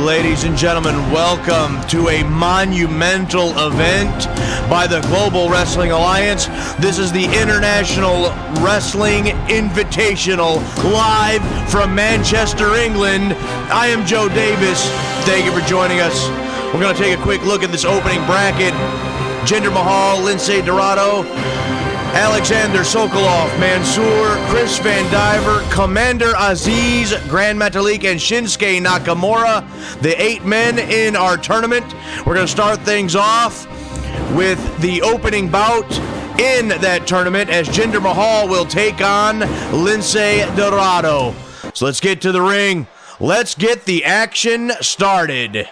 Ladies and gentlemen, welcome to a monumental event by the Global Wrestling Alliance. This is the International Wrestling Invitational, live from Manchester, England. I am Joe Davis. Thank you for joining us. We're going to take a quick look at this opening bracket. Jinder Mahal, Lince Dorado, Alexander Sokolov, Mansoor, Chris Van Diver, Commander Aziz, Grand Metalik, and Shinsuke Nakamura, the 8 men in our tournament. We're going to start things off with the opening bout in that tournament as Jinder Mahal will take on Lince Dorado. So let's get to the ring. Let's get the action started.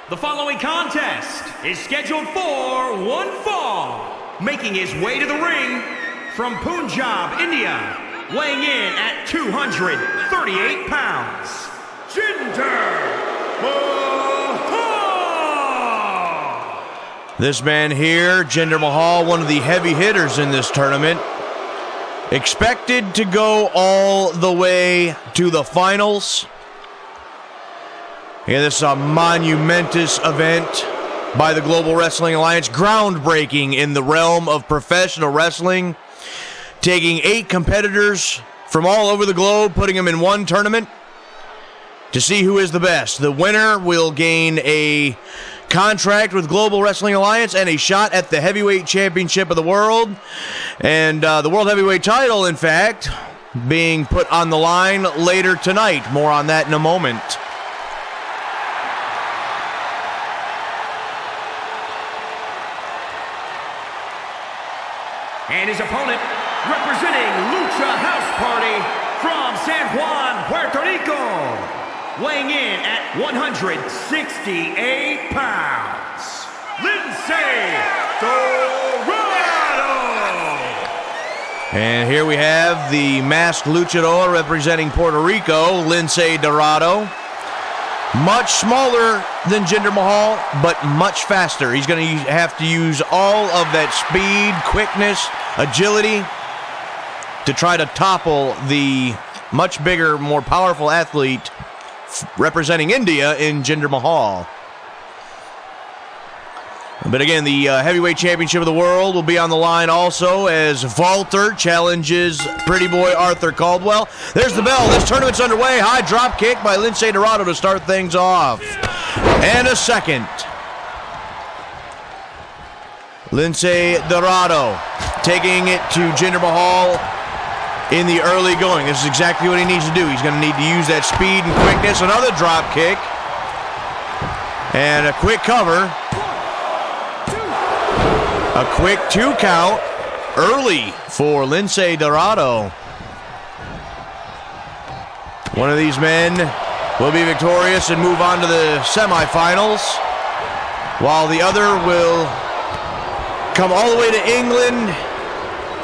The following contest is scheduled for one fall. Making his way to the ring from Punjab, India, weighing in at 238 pounds, Jinder Mahal! This man here, Jinder Mahal, one of the heavy hitters in this tournament. Expected to go all the way to the finals. Yeah, this is a monumentous event by the Global Wrestling Alliance, groundbreaking in the realm of professional wrestling, taking 8 competitors from all over the globe, putting them in one tournament to see who is the best. The winner will gain a contract with Global Wrestling Alliance and a shot at the Heavyweight Championship of the world, and the World Heavyweight title, in fact, being put on the line later tonight. More on that in a moment. And his opponent, representing Lucha House Party from San Juan, Puerto Rico, weighing in at 168 pounds, Lince Dorado! And here we have the masked luchador representing Puerto Rico, Lince Dorado. Much smaller than Jinder Mahal, but much faster. He's going to have to use all of that speed, quickness, agility to try to topple the much bigger, more powerful athlete representing India in Jinder Mahal. But again, the Heavyweight Championship of the World will be on the line also as Walter challenges Pretty Boy Arthur Caldwell. There's the bell. This tournament's underway. High drop kick by Lince Dorado to start things off. And a second. Lince Dorado taking it to Jinder Mahal in the early going. This is exactly what he needs to do. He's going to need to use that speed and quickness. Another drop kick. And a quick cover. A quick 2 count early for Lince Dorado. One of these men will be victorious and move on to the semifinals, while the other will come all the way to England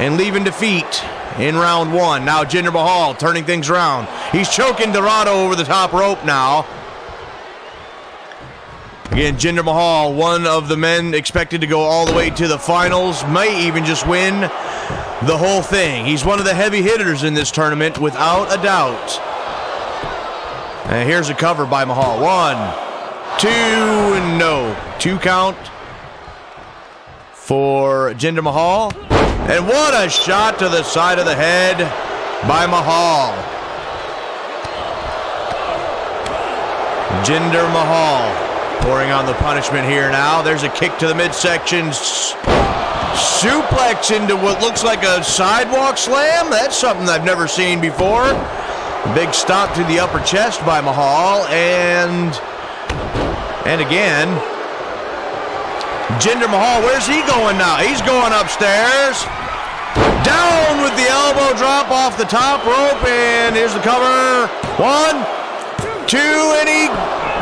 and leave in defeat in round 1. Now Jinder Mahal turning things around. He's choking Dorado over the top rope now. Again, Jinder Mahal, one of the men expected to go all the way to the finals, may even just win the whole thing. He's one of the heavy hitters in this tournament, without a doubt. And here's a cover by Mahal. 1, 2, and no. 2 count for Jinder Mahal. And what a shot to the side of the head by Mahal. Jinder Mahal pouring on the punishment here now. There's a kick to the midsection. Suplex into what looks like a sidewalk slam. That's something I've never seen before. Big stop to the upper chest by Mahal. And again, Jinder Mahal, where's he going now? He's going upstairs. Down with the elbow drop off the top rope. And here's the cover. 1, 2, and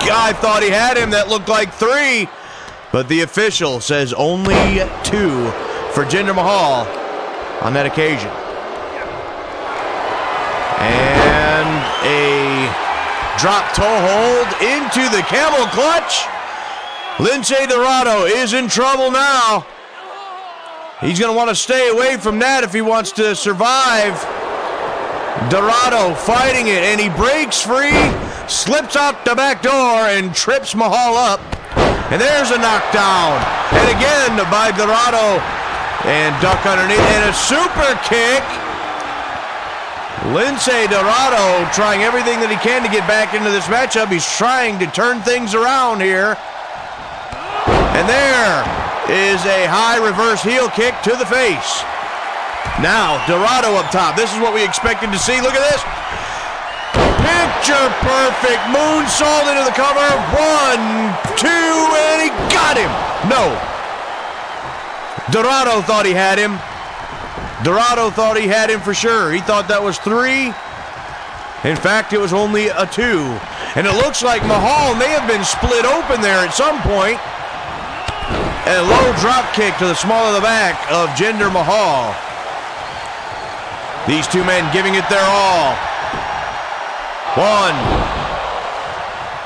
I thought he had him. That looked like 3. But the official says only 2 for Jinder Mahal on that occasion. And a drop toe hold into the camel clutch. Lince Dorado is in trouble now. He's going to want to stay away from that if he wants to survive. Dorado fighting it, and he breaks free, slips out the back door, and trips Mahal up. And there's a knockdown. And again by Dorado. And duck underneath, and a super kick. Lince Dorado trying everything that he can to get back into this matchup. He's trying to turn things around here. And there is a high reverse heel kick to the face. Now, Dorado up top. This is what we expected to see. Look at this. Picture perfect moonsault into the cover. 1, 2, and he got him. No. Dorado thought he had him. Dorado thought he had him for sure. He thought that was 3. In fact, it was only a 2. And it looks like Mahal may have been split open there at some point. And a low drop kick to the small of the back of Jinder Mahal. These two men giving it their all. 1.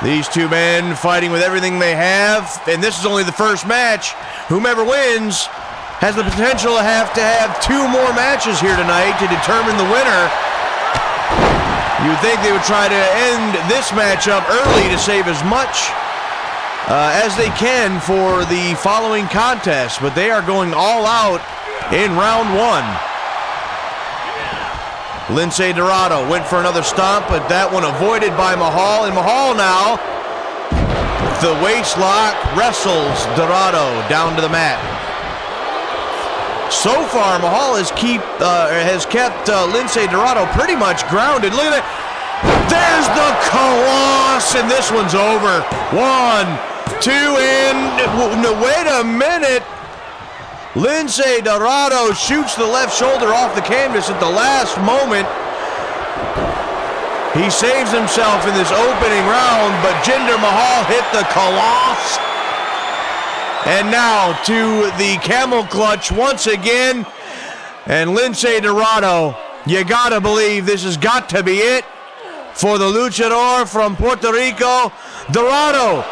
These two men fighting with everything they have. And this is only the first match. Whomever wins has the potential to have 2 more matches here tonight to determine the winner. You would think they would try to end this matchup early to save as much as they can for the following contest, but they are going all out in round 1. Lince Dorado went for another stomp, but that one avoided by Mahal, and Mahal now, the waist lock, wrestles Dorado down to the mat. So far, Mahal has kept Lince Dorado pretty much grounded. Look at that. There's the Colossus, and this one's over. 1, 2, and wait a minute. Lince Dorado shoots the left shoulder off the canvas at the last moment. He saves himself in this opening round, but Jinder Mahal hit the Colossus. And now to the camel clutch once again. And Lince Dorado, you gotta believe this has got to be it for the luchador from Puerto Rico. Dorado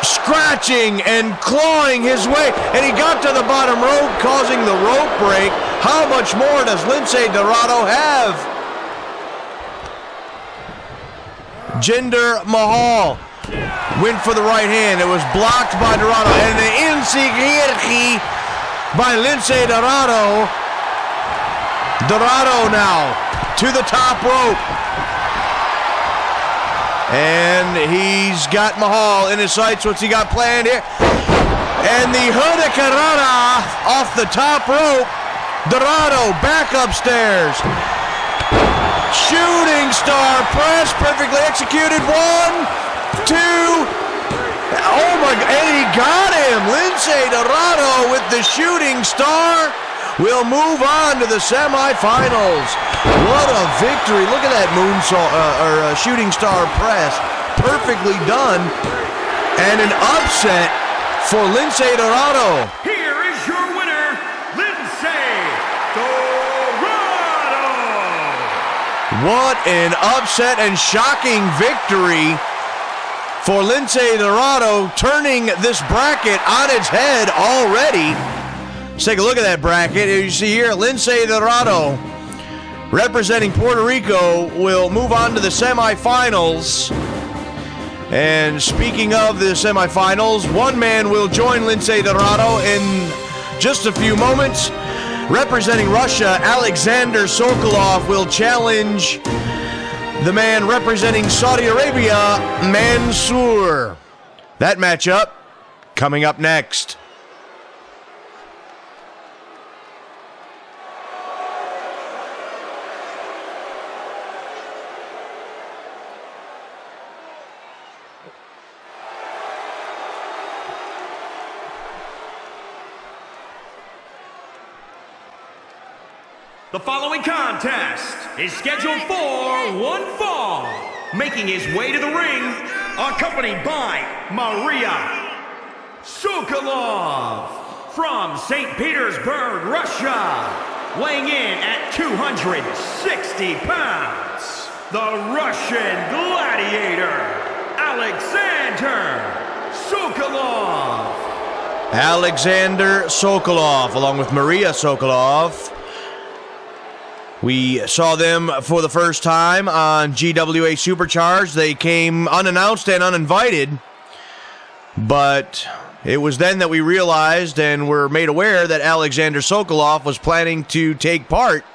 scratching and clawing his way, and he got to the bottom rope, causing the rope break. How much more does Lince Dorado have? Jinder Mahal went for the right hand. It was blocked by Dorado, and the Insigirki by Lince Dorado. Dorado now to the top rope. And he's got Mahal in his sights. What's he got planned here? And the Hurricanrana off the top rope. Dorado back upstairs. Shooting star press, perfectly executed. 1, 2. Oh my God, and he got him. Lince Dorado with the shooting star will move on to the semifinals. What a victory. Look at that moonsault, shooting star press. Perfectly done. And an upset for Lince Dorado. Here is your winner, Lince Dorado. What an upset and shocking victory for Lince Dorado, turning this bracket on its head already. Let's take a look at that bracket. As you see here, Lince Dorado, representing Puerto Rico, will move on to the semifinals. And speaking of the semifinals, one man will join Lince Dorado in just a few moments. Representing Russia, Alexander Sokolov will challenge the man representing Saudi Arabia, Mansoor. That matchup coming up next. The following contest is scheduled for one fall. Making his way to the ring, accompanied by Maria Sokolov from St. Petersburg, Russia, weighing in at 260 pounds. the Russian Gladiator, Alexander Sokolov. Alexander Sokolov, along with Maria Sokolov. We saw them for the first time on GWA Supercharged. They came unannounced and uninvited, but it was then that we realized and were made aware that Alexander Sokolov was planning to take part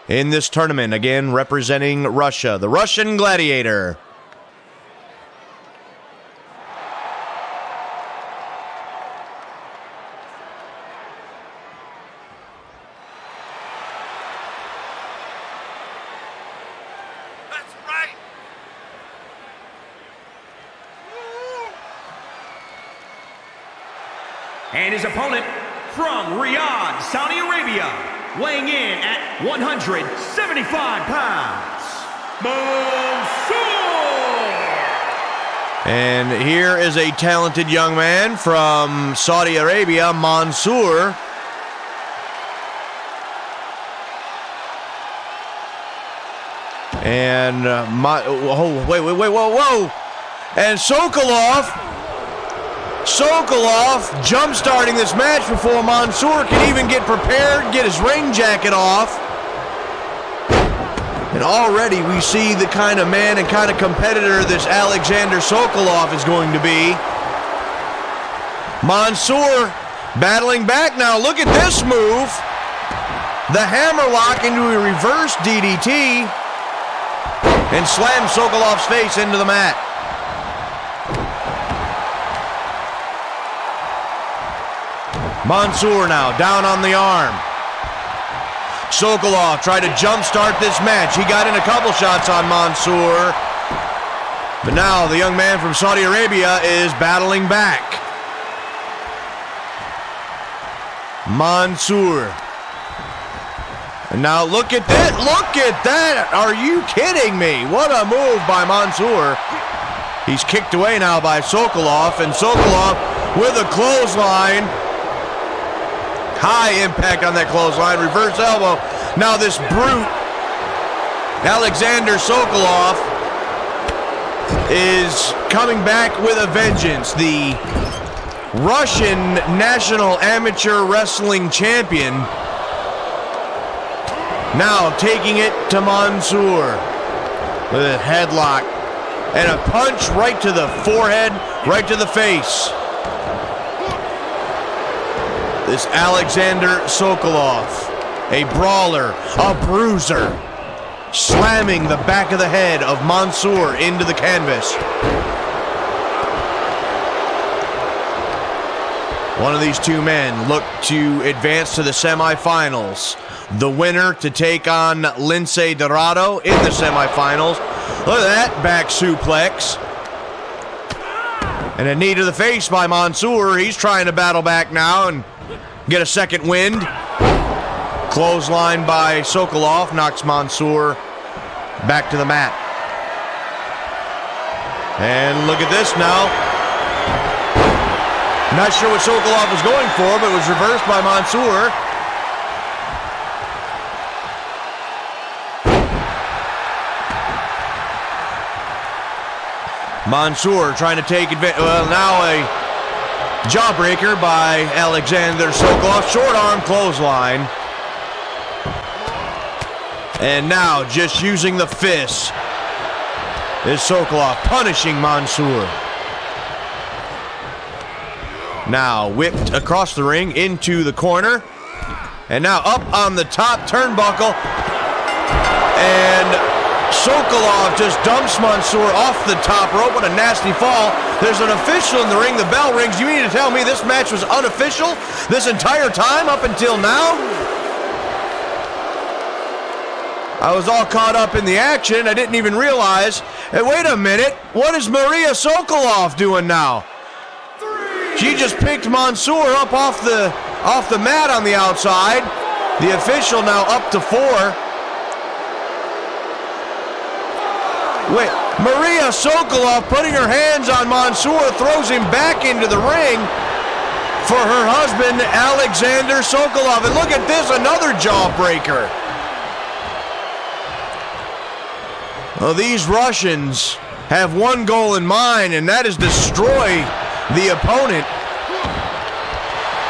in this tournament, again representing Russia, the Russian Gladiator. And his opponent from Riyadh, Saudi Arabia, weighing in at 175 pounds, Mansoor. And here is a talented young man from Saudi Arabia, Mansoor. And, whoa. And Sokolov jump-starting this match before Mansoor can even get prepared, get his ring jacket off. And already we see the kind of man and kind of competitor this Alexander Sokolov is going to be. Mansoor battling back now. Look at this move. The hammerlock into a reverse DDT and slams Sokolov's face into the mat. Mansoor now down on the arm. Sokolov tried to jumpstart this match. He got in a couple shots on Mansoor. But now the young man from Saudi Arabia is battling back. Mansoor. And now look at that. Look at that. Are you kidding me? What a move by Mansoor. He's kicked away now by Sokolov. And Sokolov with a clothesline. High impact on that clothesline, reverse elbow. Now this brute, Alexander Sokolov, is coming back with a vengeance. The Russian National Amateur Wrestling Champion, now taking it to Mansoor with a headlock and a punch right to the forehead, right to the face. This Alexander Sokolov, a brawler, a bruiser, slamming the back of the head of Mansoor into the canvas. One of these two men look to advance to the semifinals. The winner to take on Lince Dorado in the semifinals. Look at that back suplex. And a knee to the face by Mansoor. He's trying to battle back now and get a second wind. Clothesline by Sokolov knocks Mansoor back to the mat. And look at this now. Not sure what Sokolov was going for, but it was reversed by Mansoor. Mansoor trying to take advantage. Well, now a jawbreaker by Alexander Sokolov. Short arm clothesline. And now just using the fist is Sokolov punishing Mansoor. Now whipped across the ring into the corner. And now up on the top turnbuckle. And Sokolov just dumps Mansoor off the top rope. What a nasty fall. There's an official in the ring. The bell rings. You mean to tell me this match was unofficial this entire time up until now? I was all caught up in the action. I didn't even realize. Hey, wait a minute. What is Maria Sokolov doing now? She just picked Mansoor up off the mat on the outside. The official now up to 4. Wait, Maria Sokolov putting her hands on Mansoor, throws him back into the ring for her husband, Alexander Sokolov. And look at this, another jawbreaker. Well, these Russians have one goal in mind, and that is destroy the opponent.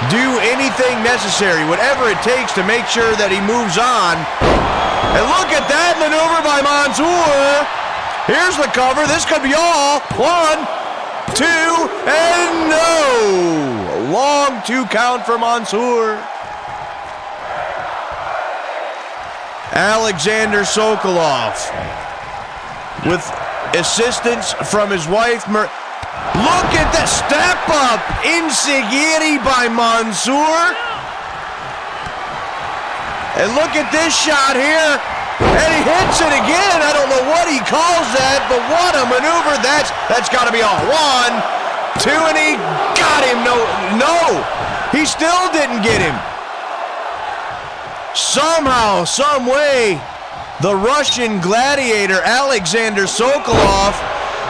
Do anything necessary, whatever it takes to make sure that he moves on. And look at that maneuver by Mansoor. Here's the cover. This could be all. 1, 2, and no. A long 2 count for Mansoor. Alexander Sokolov with assistance from his wife. Look at that step up. Insigiri by Mansoor. And look at this shot here. And he hits it again. I don't know what he calls that, but what a maneuver. That's got to be all. 1, 2, and he got him. No, he still didn't get him. Somehow, some way, the Russian gladiator Alexander Sokolov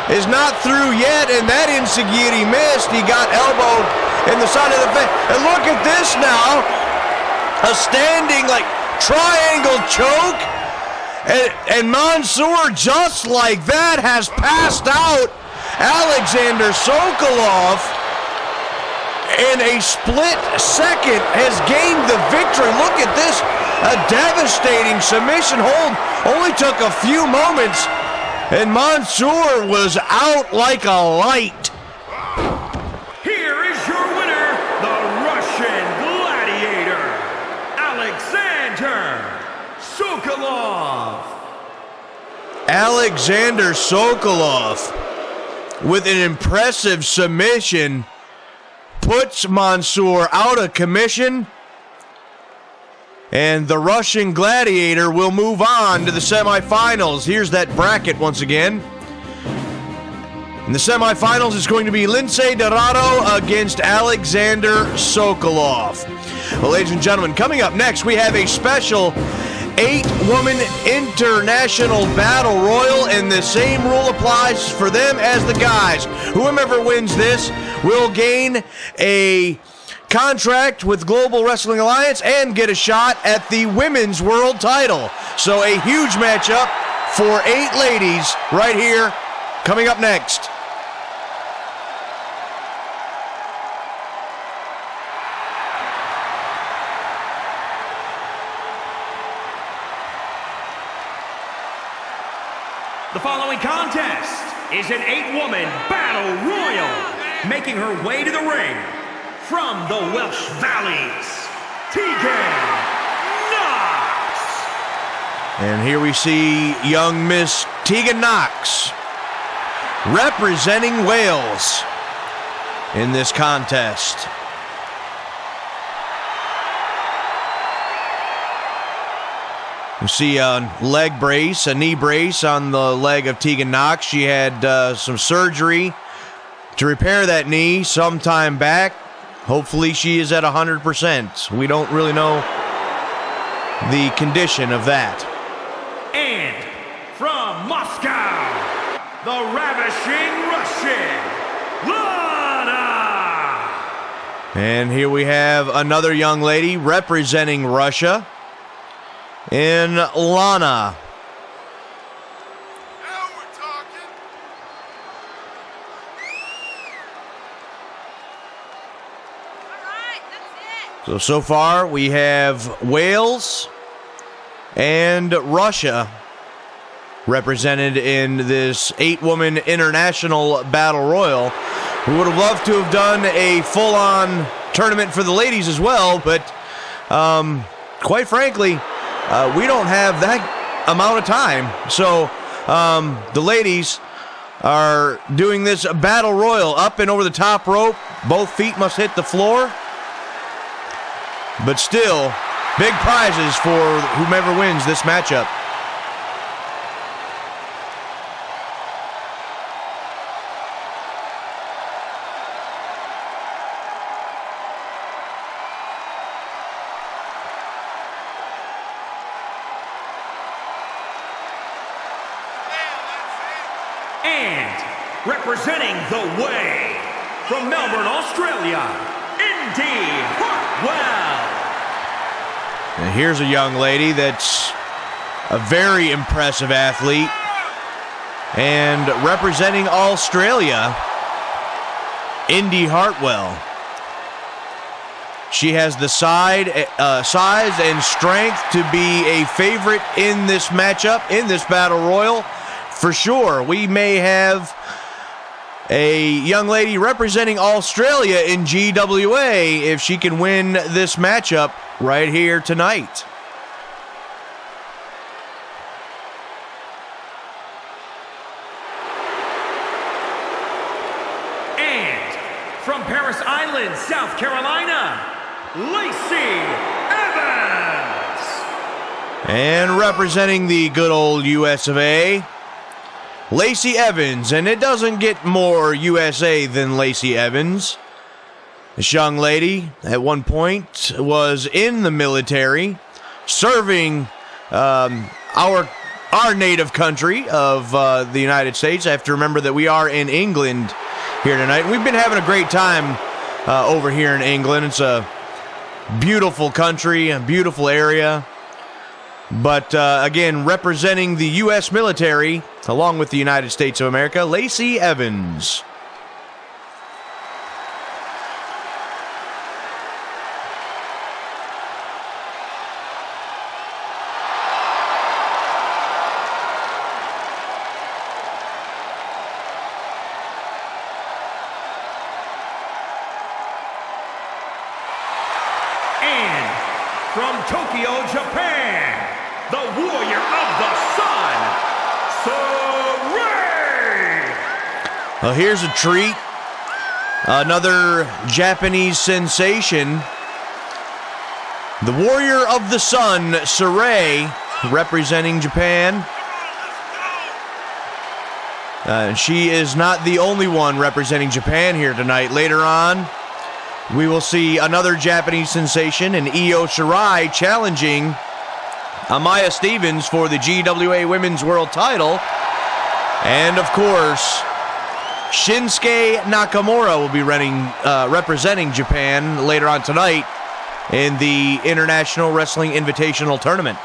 is not through yet, and that Insigiri missed. He got elbowed in the side of the face. And look at this now. A standing, triangle choke. And Mansoor, just like that, has passed out. Alexander Sokolov, in a split second, has gained the victory. Look at this. A devastating submission hold. Only took a few moments. And Mansoor was out like a light. Here is your winner, the Russian gladiator, Alexander Sokolov. Alexander Sokolov, with an impressive submission, puts Mansoor out of commission. And the Russian gladiator will move on to the semifinals. Here's that bracket once again. In the semifinals, it's going to be Lince Dorado against Alexander Sokolov. Well, ladies and gentlemen, coming up next, we have a special 8-woman international battle royal, and the same rule applies for them as the guys. Whoever wins this will gain a contract with Global Wrestling Alliance and get a shot at the women's world title. So a huge matchup for 8 ladies right here coming up next. The following contest is an 8-woman battle royal, making her way to the ring from the Welsh Valleys, Tegan Knox. And here we see young Miss Tegan Knox representing Wales in this contest. You see a leg brace, a knee brace on the leg of Tegan Knox. She had some surgery to repair that knee some time back. Hopefully she is at 100%. We don't really know the condition of that. And from Moscow, the ravishing Russian, Lana. And here we have another young lady representing Russia in Lana. So far, we have Wales and Russia represented in this 8-woman international battle royal. We would have loved to have done a full-on tournament for the ladies as well, but quite frankly, we don't have that amount of time. So the ladies are doing this battle royal up and over the top rope. Both feet must hit the floor. But still, big prizes for whomever wins this matchup. And representing the way from Melbourne, Australia, Indy Hartwell. And here's a young lady that's a very impressive athlete. And representing Australia, Indy Hartwell. She has the size and strength to be a favorite in this matchup, in this battle royal, for sure. We may have a young lady representing Australia in GWA if she can win this matchup right here tonight. And from Paris Island, South Carolina, Lacey Evans. And representing the good old US of A, Lacey Evans. And it doesn't get more USA than Lacey Evans. This young lady at one point was in the military, serving our native country of the United States. I have to remember that we are in England here tonight. We've been having a great time over here in England. It's a beautiful country, a beautiful area. But again, representing the U.S. military, along with the United States of America, Lacey Evans. And from Tokyo, Japan, the Warrior of the Sun, Saray! Well, here's a treat. Another Japanese sensation. The Warrior of the Sun, Saray, representing Japan. She is not the only one representing Japan here tonight. Later on, we will see another Japanese sensation in Io Shirai challenging Amaya Stevens for the GWA Women's World title. And, of course, Shinsuke Nakamura will be representing Japan later on tonight in the International Wrestling Invitational Tournament.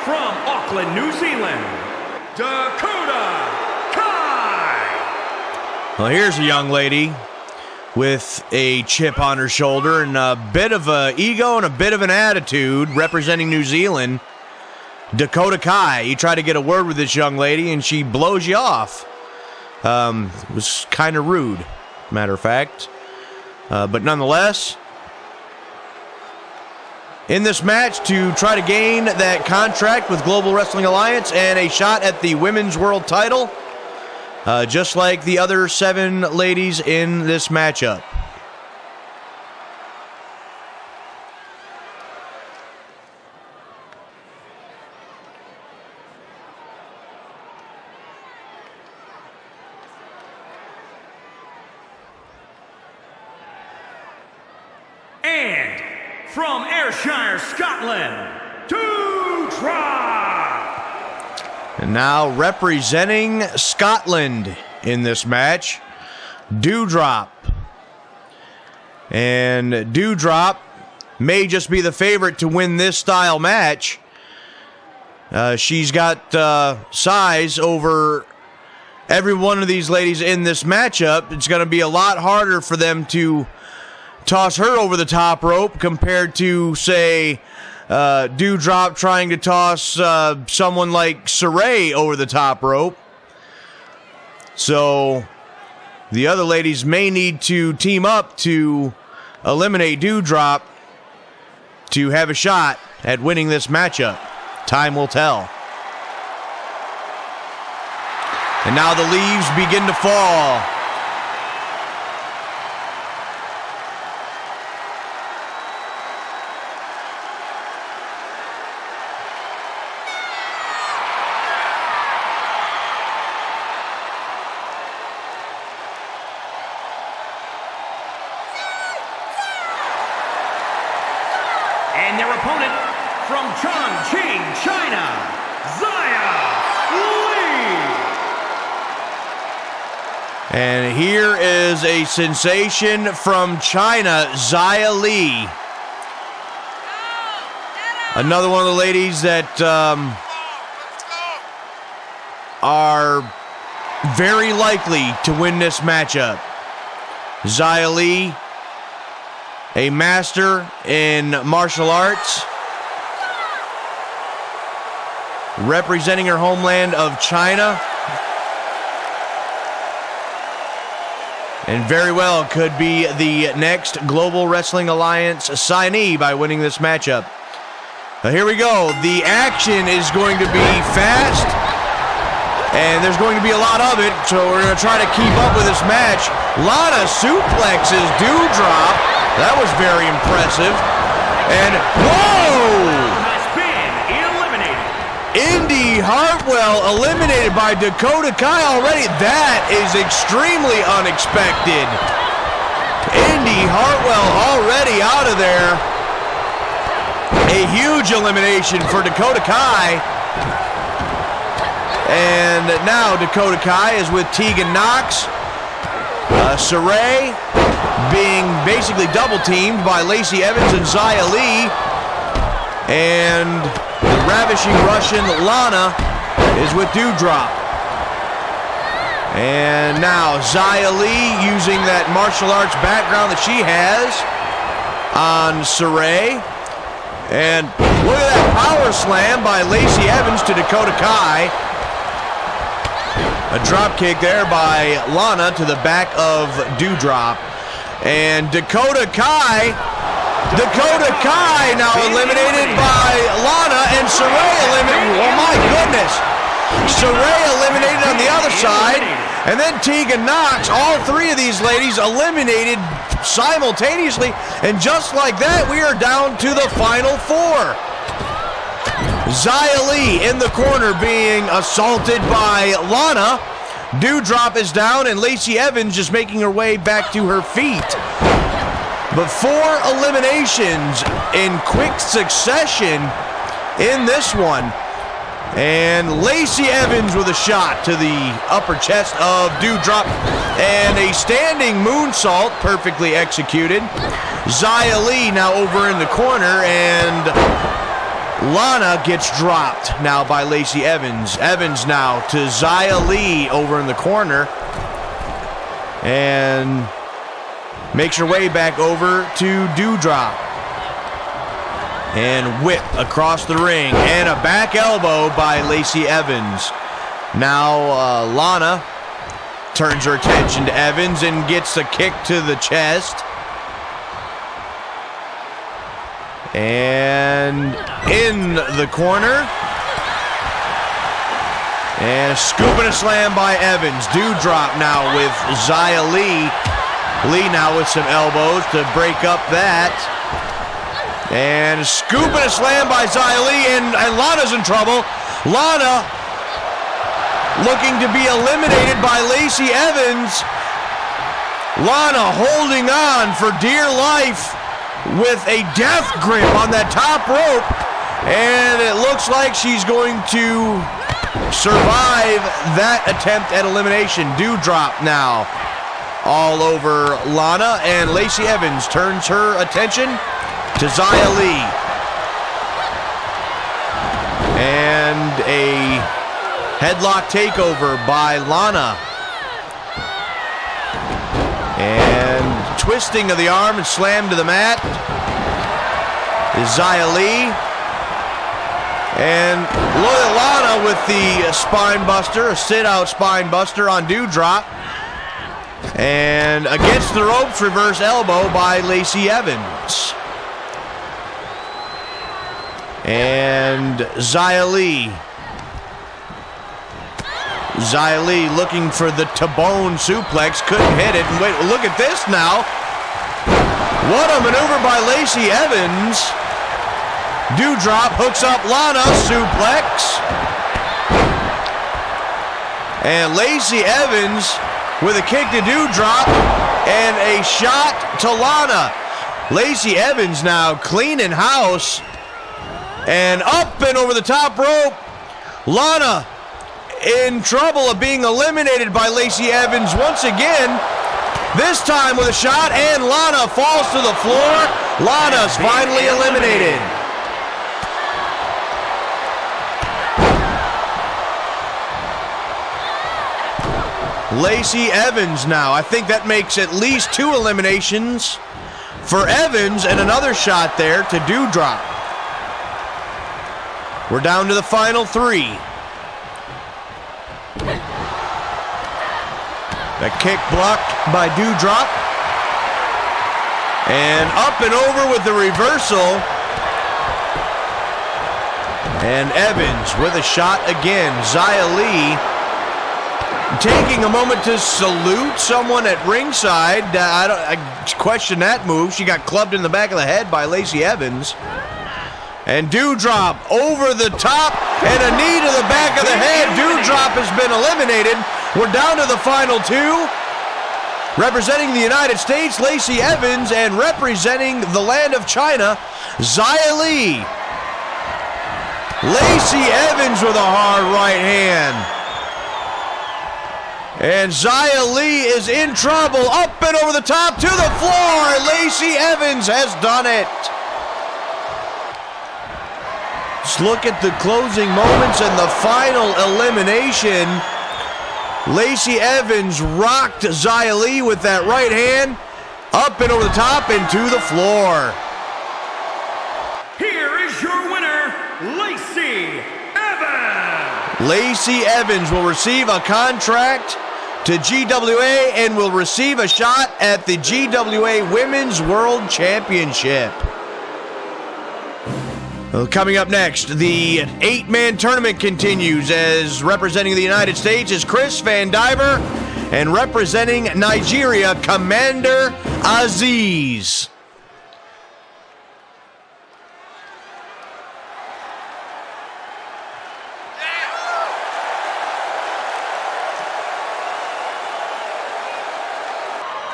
From Auckland, New Zealand, Dakota Kai. Well, here's a young lady with a chip on her shoulder and a bit of an ego and a bit of an attitude representing New Zealand, Dakota Kai. You try to get a word with this young lady and she blows you off. It was kind of rude, matter of fact. But nonetheless, in this match to try to gain that contract with Global Wrestling Alliance and a shot at the Women's World title, just like the other 7 ladies in this matchup. And from Ayrshire, Scotland, Doudrop. And now representing Scotland in this match, Doudrop. And Doudrop may just be the favorite to win this style match. She's got size over every one of these ladies in this matchup. It's going to be a lot harder for them to toss her over the top rope compared to, say, Doudrop trying to toss someone like Saray over the top rope. So the other ladies may need to team up to eliminate Doudrop to have a shot at winning this matchup. Time will tell. And now the leaves begin to fall. And their opponent And here is a sensation from China, Xia Li. Another one of the ladies that are very likely to win this matchup. Xia Li, a master in martial arts, representing her homeland of China. And very well could be the next Global Wrestling Alliance signee by winning this matchup. Now here we go. The action is going to be fast, and there's going to be a lot of it, so we're going to try to keep up with this match. Lana suplexes, Dewdrop. That was very impressive. And, whoa! Indy Hartwell eliminated by Dakota Kai already. That is extremely unexpected. Indy Hartwell already out of there. A huge elimination for Dakota Kai. And now Dakota Kai is with Tegan Knox. Shirai being basically double teamed by Lacey Evans and Xia Li. And the ravishing Russian Lana is with Dewdrop. And now Xia Li using that martial arts background that she has on Shirai. And look at that power slam by Lacey Evans to Dakota Kai. A drop kick there by Lana to the back of Dewdrop. And Dakota Kai now eliminated by Lana, and Shirai eliminated. Oh my goodness! Shirai eliminated on the other side, and then Tegan Knox. All three of these ladies eliminated simultaneously, and just like that, we are down to the final four. Xia Li in the corner being assaulted by Lana. Dewdrop is down, and Lacey Evans just making her way back to her feet. But 4 eliminations in quick succession in this one. And Lacey Evans with a shot to the upper chest of Dewdrop. And a standing moonsault, perfectly executed. Xia Li now over in the corner, and Lana gets dropped now by Lacey Evans. Evans now to Xia Li over in the corner. And makes her way back over to Dewdrop. And whip across the ring. And a back elbow by Lacey Evans. Now Lana turns her attention to Evans and gets a kick to the chest. And in the corner. And a scoop and a slam by Evans. Dewdrop now with Xia Li. Lee now with some elbows to break up that. And a scoop and a slam by Xia Li, and Lana's in trouble. Lana looking to be eliminated by Lacey Evans. Lana holding on for dear life with a death grip on that top rope. And it looks like she's going to survive that attempt at elimination. Dewdrop now all over Lana, and Lacey Evans turns her attention to Xia Li. And a headlock takeover by Lana. And twisting of the arm and slam to the mat is Xia Li. And look at Lana with the spine buster, a sit-out spine buster on Dewdrop. And against the ropes, reverse elbow by Lacey Evans. And Xia Li. Xia Li looking for the Tabone suplex, couldn't hit it. And wait, look at this now. What a maneuver by Lacey Evans. Dewdrop hooks up Lana, suplex. And Lacey Evans with a kick to Dewdrop and a shot to Lana. Lacey Evans now cleaning house. And up and over the top rope. Lana in trouble of being eliminated by Lacey Evans once again. This time with a shot, and Lana falls to the floor. Lana's finally eliminated. Lacey Evans now. I think that makes at least 2 eliminations for Evans, and another shot there to Doudrop. We're down to the final 3. The kick blocked by Doudrop. And up and over with the reversal. And Evans with a shot again. Xia Li taking a moment to salute someone at ringside. I question that move. She got clubbed in the back of the head by Lacey Evans. And Doudrop over the top and a knee to the back of the head. Doudrop has been eliminated. We're down to the final 2. Representing the United States, Lacey Evans, and representing the land of China, Xia Li. Lacey Evans with a hard right hand. And Xia Li is in trouble. Up and over the top to the floor. Lacey Evans has done it. Let's look at the closing moments and the final elimination. Lacey Evans rocked Xia Li with that right hand. Up and over the top and to the floor. Here is your winner, Lacey Evans. Lacey Evans will receive a contract to GWA and will receive a shot at the GWA Women's World Championship. Coming up next, the 8-man tournament continues, as representing the United States is Chris Van Diver, and representing Nigeria, Commander Aziz.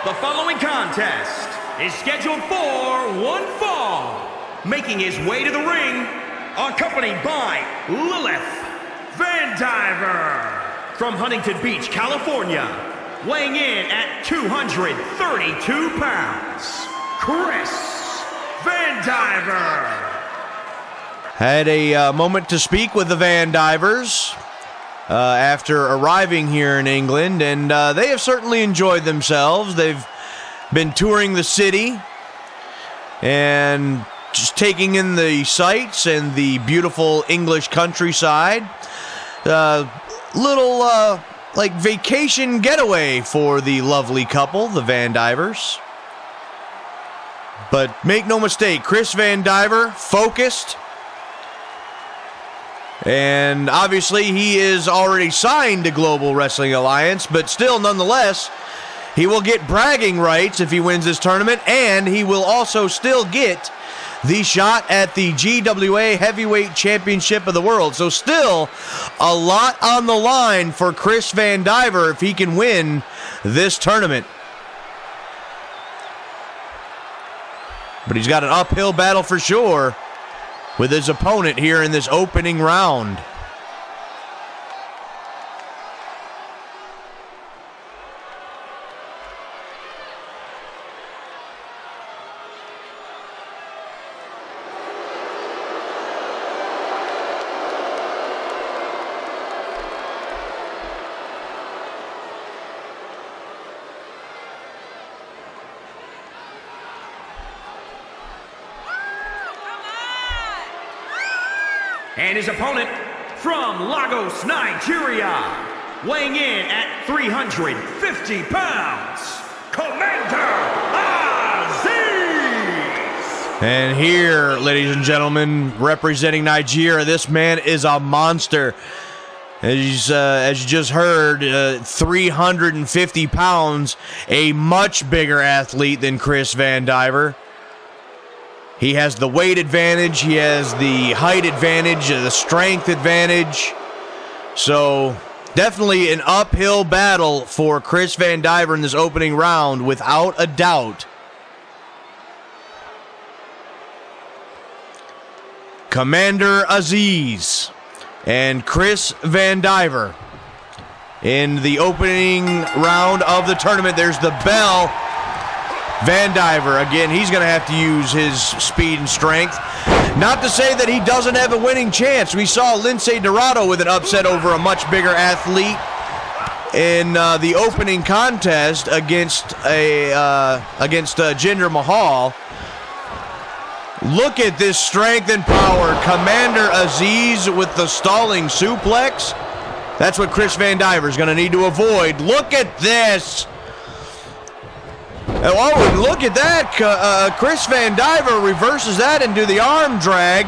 The following contest is scheduled for one fall. Making his way to the ring, accompanied by Lilith Van Diver. From Huntington Beach, California, weighing in at 232 pounds, Chris Van Diver. Had a moment to speak with the Van Divers after arriving here in England, and they have certainly enjoyed themselves. They've been touring the city and just taking in the sights and the beautiful English countryside. Little like vacation getaway for the lovely couple, the Van Divers. But make no mistake, Chris Van Diver, focused. And obviously he is already signed to Global Wrestling Alliance, but still, nonetheless, he will get bragging rights if he wins this tournament, and he will also still get the shot at the GWA Heavyweight Championship of the World. So still a lot on the line for Chris Van Diver if he can win this tournament. But he's got an uphill battle for sure with his opponent here in this opening round. And his opponent from Lagos, Nigeria, weighing in at 350 pounds, Commander Aziz. And here, ladies and gentlemen, representing Nigeria, this man is a monster. As you just heard, 350 pounds, a much bigger athlete than Chris Van Diver. He has the weight advantage, he has the height advantage, the strength advantage. So definitely an uphill battle for Chris Van Diver in this opening round, without a doubt. Commander Aziz and Chris Van Diver. in the opening round of the tournament. There's the bell. Van Diver, again, he's going to have to use his speed and strength. Not to say that he doesn't have a winning chance. We saw Lince Dorado with an upset over a much bigger athlete in the opening contest against Jinder Mahal. Look at this strength and power. Commander Aziz with the stalling suplex. That's what Chris Van Diver is going to need to avoid. Look at this. Oh, look at that. Chris Van Diver reverses that into the arm drag,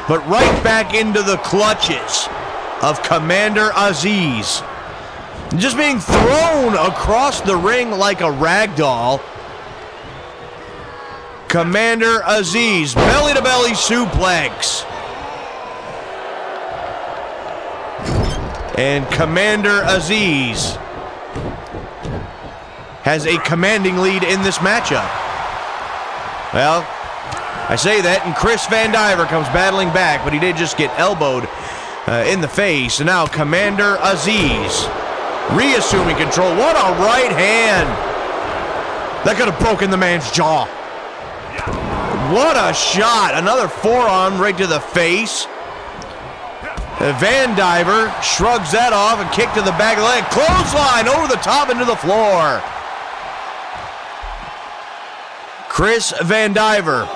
but right back into the clutches of Commander Aziz. Just being thrown across the ring like a rag doll. Commander Aziz, belly-to-belly suplex. And Commander Aziz has a commanding lead in this matchup. Well, I say that, and Chris Van Diver comes battling back, but he did just get elbowed in the face. And now Commander Aziz reassuming control. What a right hand. That could have broken the man's jaw. What a shot. Another forearm right to the face. Van Diver shrugs that off and kick to the back of the leg. Clothesline over the top into the floor. Chris Van Diver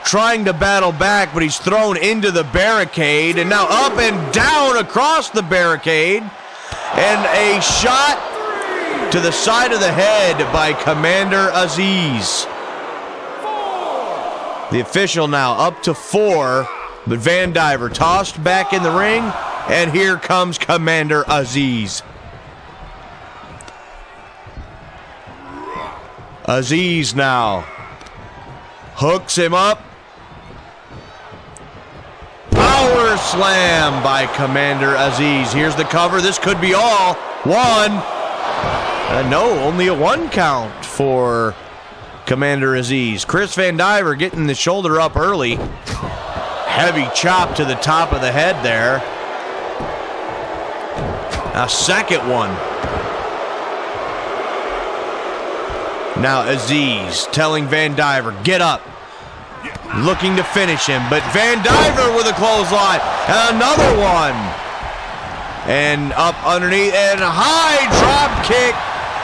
trying to battle back, but he's thrown into the barricade, and now up and down across the barricade, and a shot to the side of the head by Commander Aziz. The official now up to 4, but Van Diver tossed back in the ring, and here comes Commander Aziz. Aziz now hooks him up. Power slam by Commander Aziz. Here's the cover. This could be all. 1. No, only a 1 count for Commander Aziz. Chris Van Diver getting the shoulder up early. Heavy chop to the top of the head there. A second one. Now Aziz telling Van Diver, get up. Looking to finish him, but Van Diver with a clothesline. And another one. And up underneath, and a high drop kick.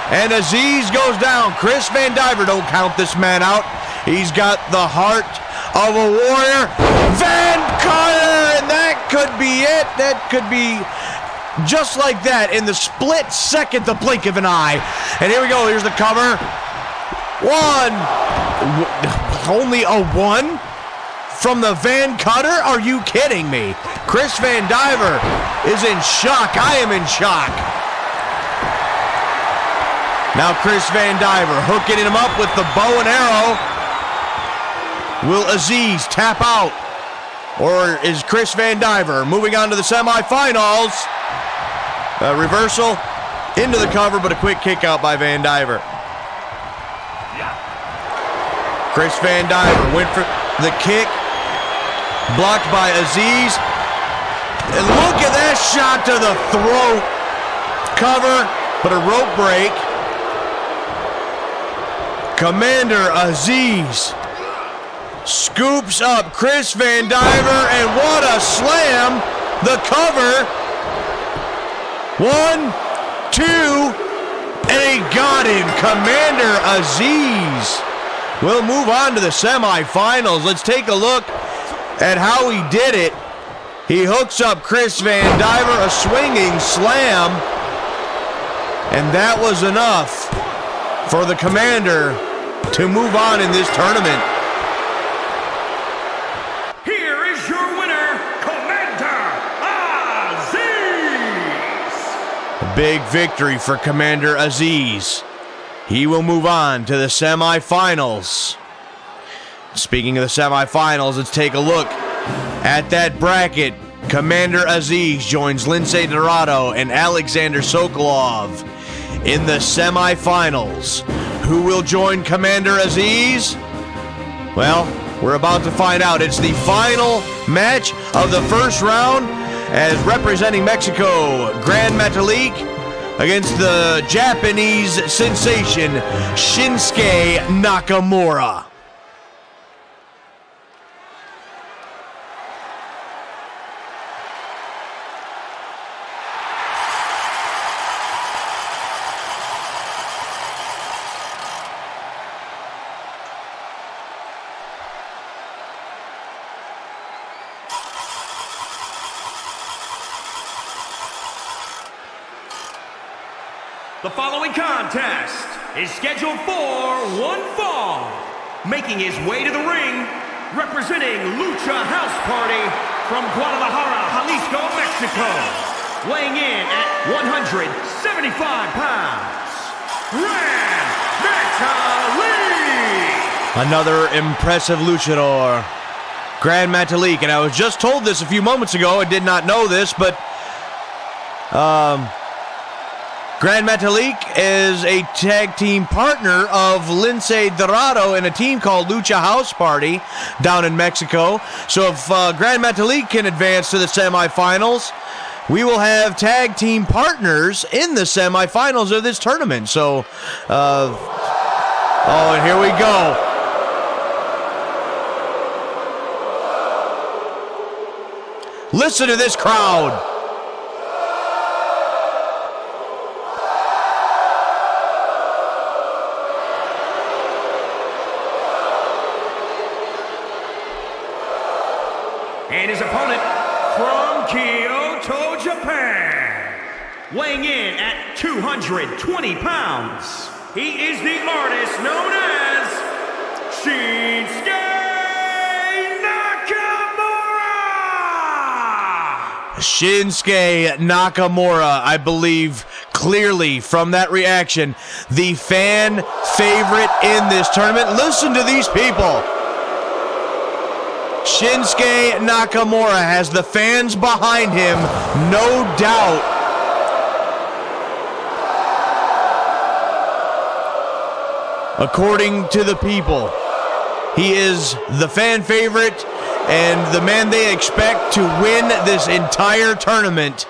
And Aziz goes down. Chris Van Diver, don't count this man out. He's got the heart of a warrior. Van Cutter, and that could be it. That could be just like that in the split second, the blink of an eye. And here we go, here's the cover. 1. Only a 1 from the Van Cutter? Are you kidding me? Chris Van Diver is in shock. I am in shock. Now Chris Van Diver hooking him up with the bow and arrow. Will Aziz tap out? Or is Chris Van Diver moving on to the semifinals? Reversal into the cover, but a quick kick out by Van Diver. Chris Van Diver went for the kick, blocked by Aziz. And look at that shot to the throat. Cover, but a rope break. Commander Aziz scoops up Chris Van Diver, and what a slam. The cover. 1, 2, and he got him. Commander Aziz will move on to the semifinals. Let's take a look at how he did it. He hooks up Chris Van Diver, a swinging slam, and that was enough for the Commander to move on in this tournament. Here is your winner, Commander Aziz. A big victory for Commander Aziz. He will move on to the semifinals. Speaking of the semifinals, let's take a look at that bracket. Commander Aziz joins Lince Dorado and Alexander Sokolov in the semifinals. Who will join Commander Aziz? Well, we're about to find out. It's the final match of the first round. as representing Mexico, Gran Metalik against the Japanese sensation, Shinsuke Nakamura. The following contest is scheduled for one fall. Making his way to the ring, representing Lucha House Party from Guadalajara, Jalisco, Mexico. Weighing in at 175 pounds, Gran Metalik! Another impressive luchador, Gran Metalik. And I was just told this a few moments ago. I did not know this, but Gran Metalik is a tag team partner of Lince Dorado in a team called Lucha House Party down in Mexico. So if Gran Metalik can advance to the semifinals, we will have tag team partners in the semifinals of this tournament. So, and here we go. Listen to this crowd. And his opponent from Kyoto, Japan, weighing in at 220 pounds, he is the artist known as Shinsuke Nakamura! Shinsuke Nakamura, I believe clearly from that reaction, the fan favorite in this tournament. Listen to these people. Shinsuke Nakamura has the fans behind him, no doubt. According to the people, he is the fan favorite and the man they expect to win this entire tournament.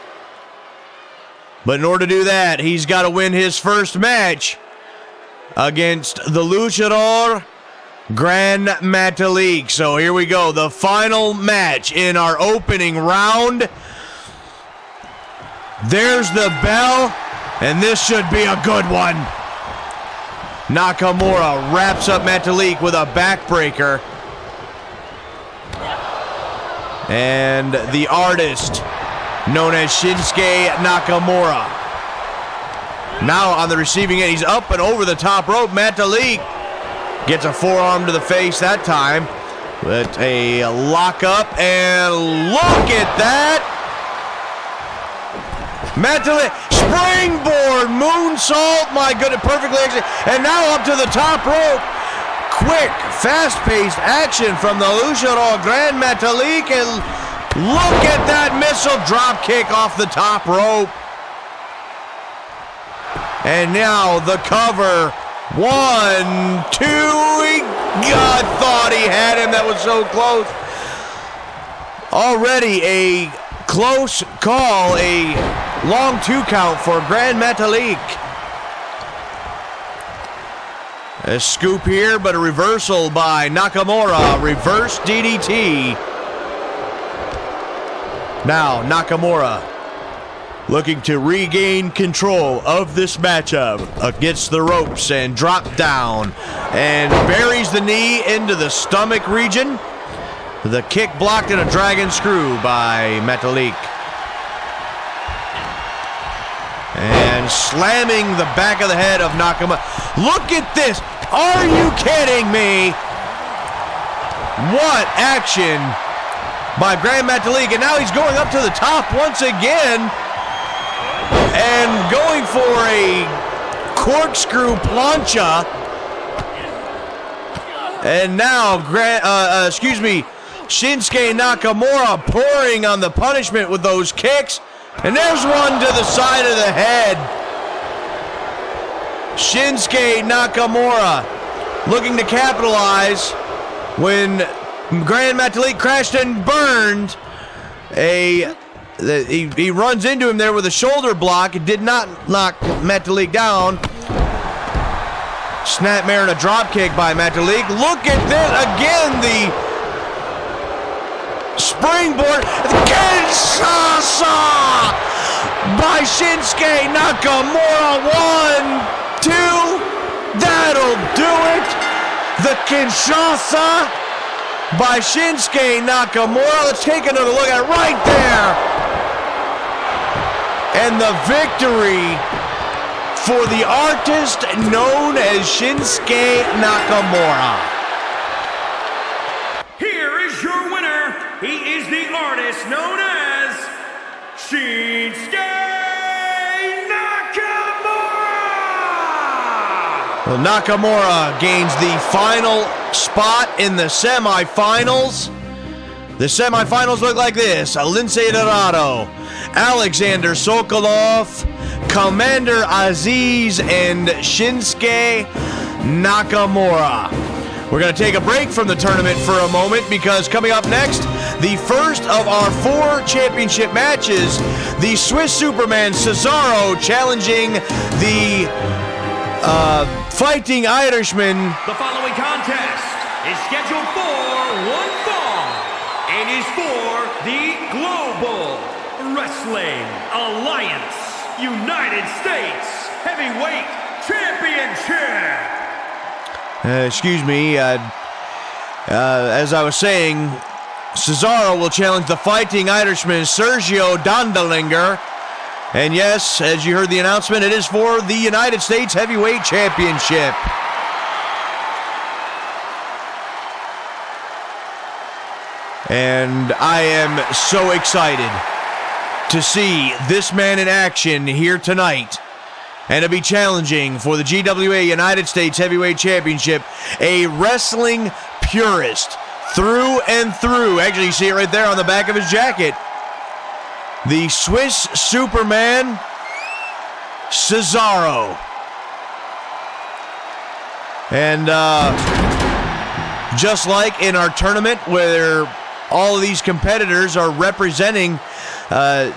But in order to do that, he's got to win his first match against the luchador Gran Metalik. So here we go, the final match in our opening round. There's the bell, and this should be a good one. Nakamura wraps up Metalik with a backbreaker. And the artist, known as Shinsuke Nakamura, now on the receiving end. He's up and over the top rope. Metalik gets a forearm to the face that time with a lockup, and look at that! Metalik, springboard, moonsault, my goodness, perfectly executed, and now up to the top rope. Quick, fast-paced action from the luchador Gran Metalik, and look at that missile drop kick off the top rope. And now the cover. 1, 2, God thought he had him. That was so close. Already a close call, a long 2 count for Gran Metalik. A scoop here, but a reversal by Nakamura. Reverse DDT. Now Nakamura looking to regain control of this matchup against the ropes and drop down and buries the knee into the stomach region. The kick blocked in a dragon screw by Metalik. And slamming the back of the head of Nakamura. Look at this. Are you kidding me? What action by Gran Metalik. And now he's going up to the top once again. And going for a corkscrew plancha. And now, Shinsuke Nakamura pouring on the punishment with those kicks. And there's one to the side of the head. Shinsuke Nakamura looking to capitalize when Gran Metalik crashed and burned. A he runs into him there with a shoulder block. It did not knock Metalik down. Snapmare and a drop kick by Metalik. Look at this again. The springboard. Kinshasa by Shinsuke Nakamura. 1, 2. That'll do it. The Kinshasa by Shinsuke Nakamura. Let's take another look at it right there. And the victory for the artist known as Shinsuke Nakamura. Here is your winner. He is the artist known as Shinsuke Nakamura. Well, Nakamura gains the final spot in the semifinals. The semifinals look like this: Lince Dorado, Alexander Sokolov, Commander Aziz, and Shinsuke Nakamura. We're going to take a break from the tournament for a moment because coming up next, the first of our 4 championship matches, the Swiss Superman Cesaro challenging the Fighting Irishman. The following contest is scheduled for one fall and is for the Global Wrestling Alliance United States Heavyweight Championship. Excuse me, as I was saying, Cesaro will challenge the Fighting Irishman Sergio Dondelinger. And yes, as you heard the announcement, it is for the United States Heavyweight Championship. And I am so excited to see this man in action here tonight and to be challenging for the GWA United States Heavyweight Championship, a wrestling purist through and through. Actually, you see it right there on the back of his jacket. The Swiss Superman, Cesaro. And just like in our tournament where all of these competitors are representing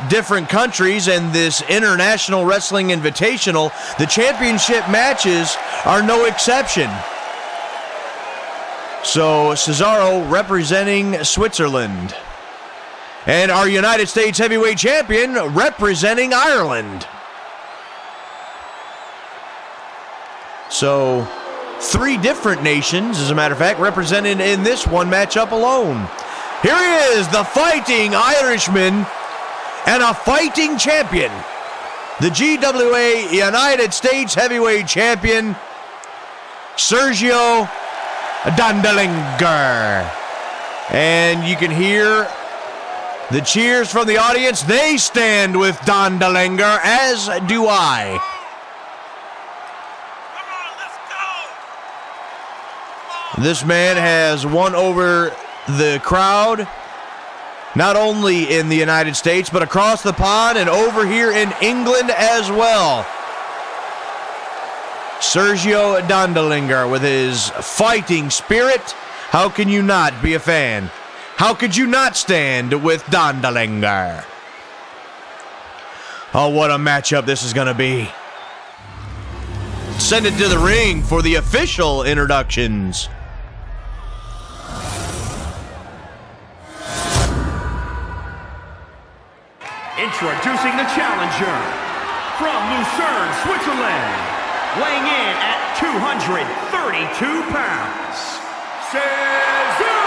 different countries and this International Wrestling Invitational, the championship matches are no exception. So Cesaro representing Switzerland. And our United States Heavyweight Champion representing Ireland. So 3 different nations, as a matter of fact, represented in this one matchup alone. Here he is, the Fighting Irishman and a fighting champion. The GWA United States Heavyweight Champion, Sergio Dondelinger. And you can hear the cheers from the audience. They stand with Dondelinger, as do I. This man has won over the crowd, not only in the United States, but across the pond and over here in England as well. Sergio Dondelinger with his fighting spirit. How can you not be a fan? How could you not stand with Dondelinger? Oh, what a matchup this is going to be. Send it to the ring for the official introductions. Introducing the challenger from Lucerne, Switzerland, weighing in at 232 pounds, Cesaro!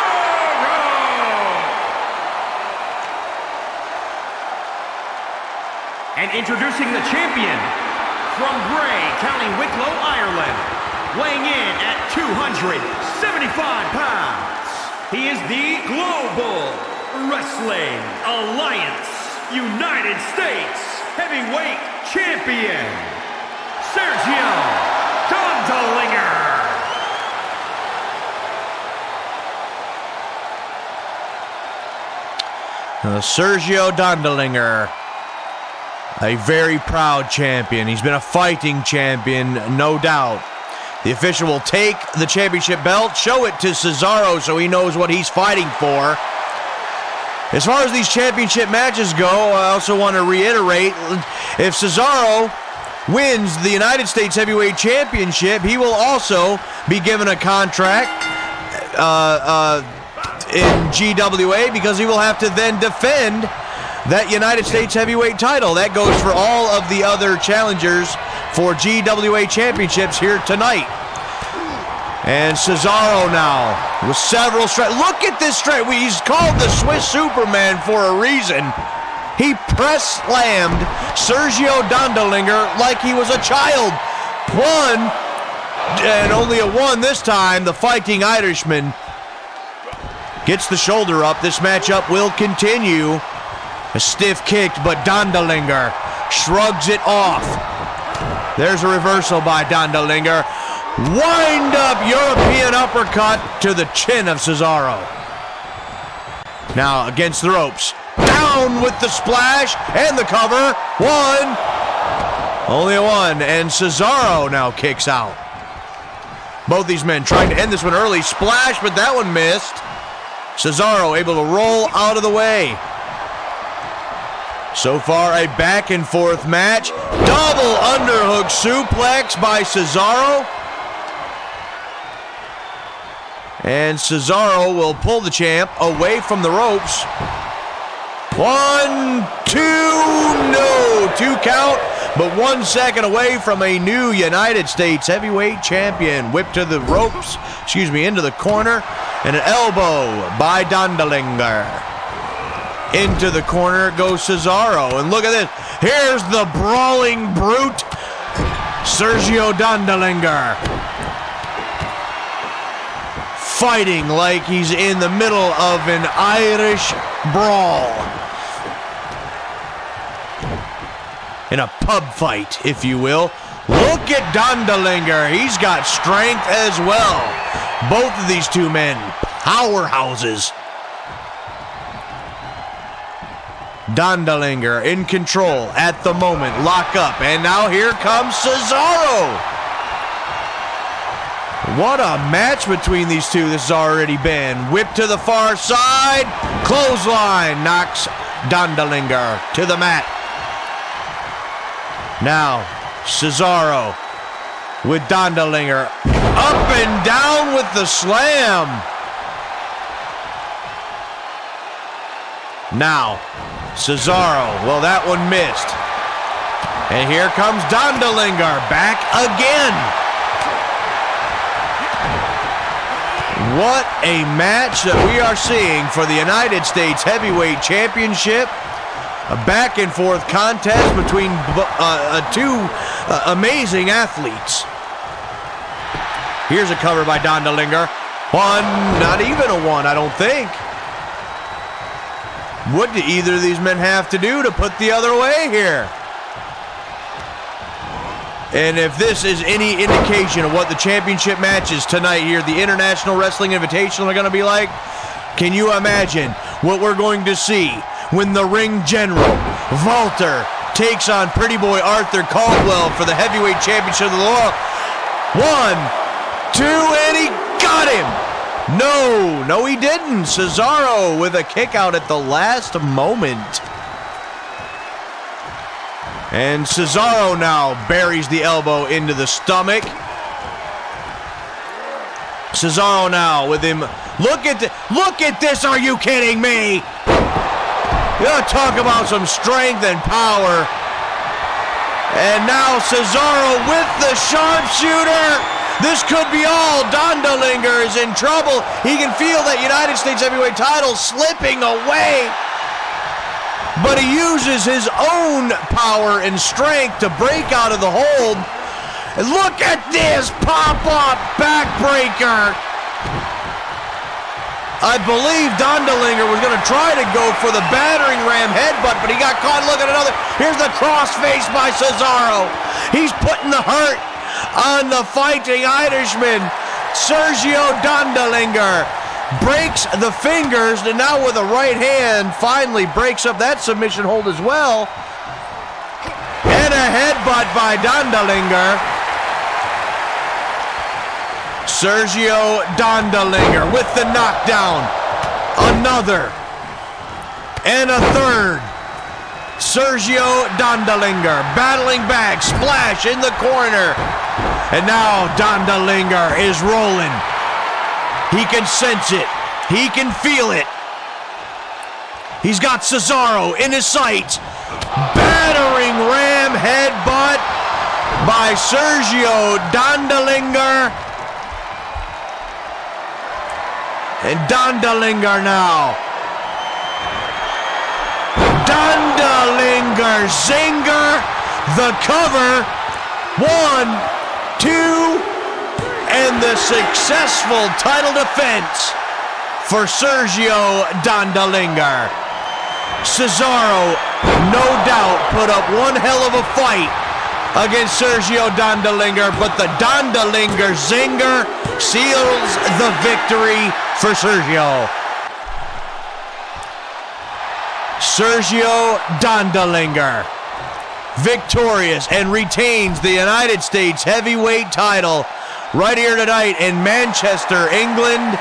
And introducing the champion from Bray, County Wicklow, Ireland, weighing in at 275 pounds, he is the Global Wrestling Alliance United States Heavyweight Champion, Sergio Dondelinger. Sergio Dondelinger, a very proud champion. He's been a fighting champion, no doubt. The official will take the championship belt, show it to Cesaro so he knows what he's fighting for. As far as these championship matches go, I also want to reiterate, if Cesaro wins the United States Heavyweight Championship, he will also be given a contract in GWA, because he will have to then defend that United States Heavyweight title. That goes for all of the other challengers for GWA Championships here tonight. And Cesaro now with several strikes. Look at this strike. He's called the Swiss Superman for a reason. He press slammed Sergio Dondelinger like he was a child. One, and only a one this time. The Fighting Irishman gets the shoulder up. This matchup will continue. A stiff kick, but Dondelinger shrugs it off. There's a reversal by Dondelinger. Wind up European uppercut to the chin of Cesaro. Now against the ropes. Down with the splash and the cover. One. Only a one. And Cesaro now kicks out. Both these men trying to end this one early. Splash, but that one missed. Cesaro able to roll out of the way. So far, a back and forth match. Double underhook suplex by Cesaro. And Cesaro will pull the champ away from the ropes. 1, 2, no. 2 count, but 1 second away from a new United States Heavyweight Champion. Whip to the ropes, into the corner. And an elbow by Dondelinger. Into the corner goes Cesaro. And look at this. Here's the brawling brute, Sergio Dondelinger. Fighting like he's in the middle of an Irish brawl. In a pub fight, if you will. Look at Dondelinger. He's got strength as well. Both of these two men, powerhouses. Dondelinger in control at the moment. Lock up. And now here comes Cesaro. What a match between these two this has already been. Whip to the far side. Clothesline knocks Dondelinger to the mat. Now, Cesaro with Dondelinger. Up and down with the slam. Now, Cesaro. Well, that one missed. And here comes Dondelinger back again. What a match that we are seeing for the United States Heavyweight Championship. A back and forth contest between two amazing athletes. Here's a cover by Dondelinger. One, not even a one, I don't think. What do either of these men have to do to put the other away here? And if this is any indication of what the championship matches tonight here at the International Wrestling Invitational are going to be like, can you imagine what we're going to see when the Ring General, Walter, takes on Pretty Boy Arthur Caldwell for the Heavyweight Championship of the World? 1, 2, and he got him! No, he didn't. Cesaro with a kick out at the last moment. And Cesaro now buries the elbow into the stomach. Cesaro now with him. Look at this, are you kidding me? You gotta talk about some strength and power. And now Cesaro with the sharpshooter. This could be all. Dondelinger is in trouble. He can feel that United States Heavyweight title slipping away. But he uses his own power and strength to break out of the hold. And look at this pop-up backbreaker. I believe Dondelinger was going to try to go for the battering ram headbutt, but he got caught. Look at another. Here's the crossface by Cesaro. He's putting the hurt on the Fighting Irishman. Sergio Dondelinger breaks the fingers, and now with a right hand finally breaks up that submission hold as well. And a headbutt by Dondelinger. Sergio Dondelinger with the knockdown. Another. And a third. Sergio Dondelinger battling back, splash in the corner. And now Dondelinger is rolling. He can sense it. He can feel it. He's got Cesaro in his sights. Battering ram headbutt by Sergio Dondelinger. And Dondelinger now. Dondelinger zinger. The cover. 1, 2, and the successful title defense for Sergio Dondelinger. Cesaro, no doubt, put up one hell of a fight against Sergio Dondelinger, but the Dondelinger zinger seals the victory for Sergio. Sergio Dondelinger, victorious and retains the United States heavyweight title right here tonight in Manchester, England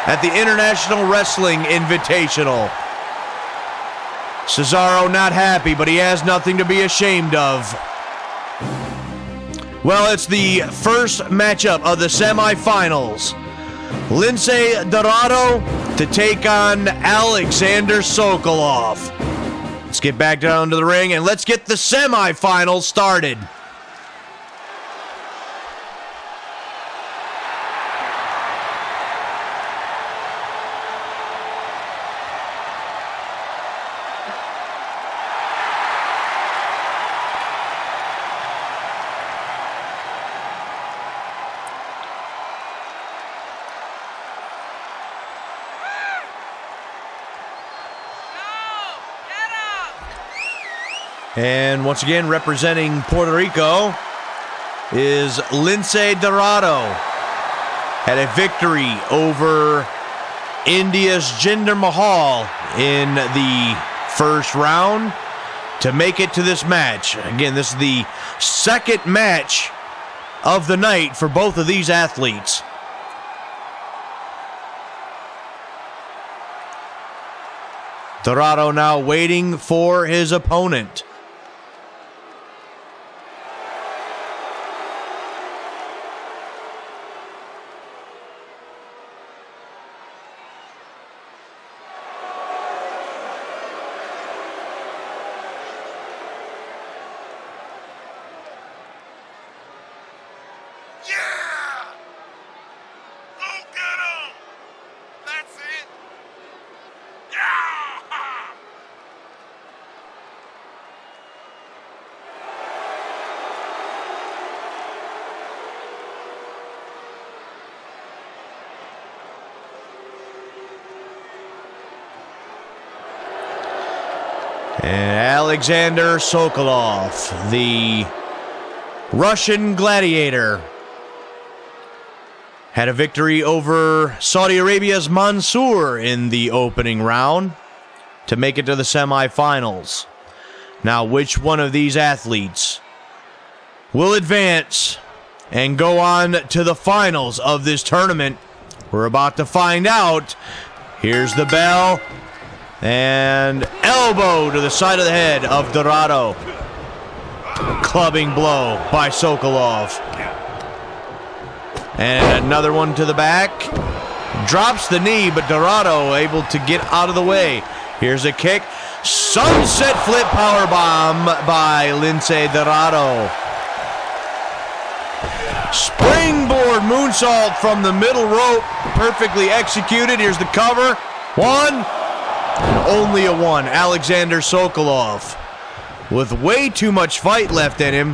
at the International Wrestling Invitational. Cesaro not happy, but he has nothing to be ashamed of. Well, it's the first matchup of the semifinals. Lince Dorado to take on Alexander Sokolov. Let's get back down to the ring and let's get the semifinals started. And once again, representing Puerto Rico is Lince Dorado. Had a victory over India's Jinder Mahal in the first round to make it to this match. Again, this is the second match of the night for both of these athletes. Dorado now waiting for his opponent. And Alexander Sokolov, the Russian gladiator, had a victory over Saudi Arabia's Mansoor in the opening round to make it to the semifinals. Now, which one of these athletes will advance and go on to the finals of this tournament? We're about to find out. Here's the bell. And elbow to the side of the head of Dorado. Clubbing blow by Sokolov. And another one to the back. Drops the knee, but Dorado able to get out of the way. Here's a kick. Sunset flip powerbomb by Lince Dorado. Springboard moonsault from the middle rope. Perfectly executed. Here's the cover. 1. And only a 1. Alexander Sokolov with way too much fight left in him.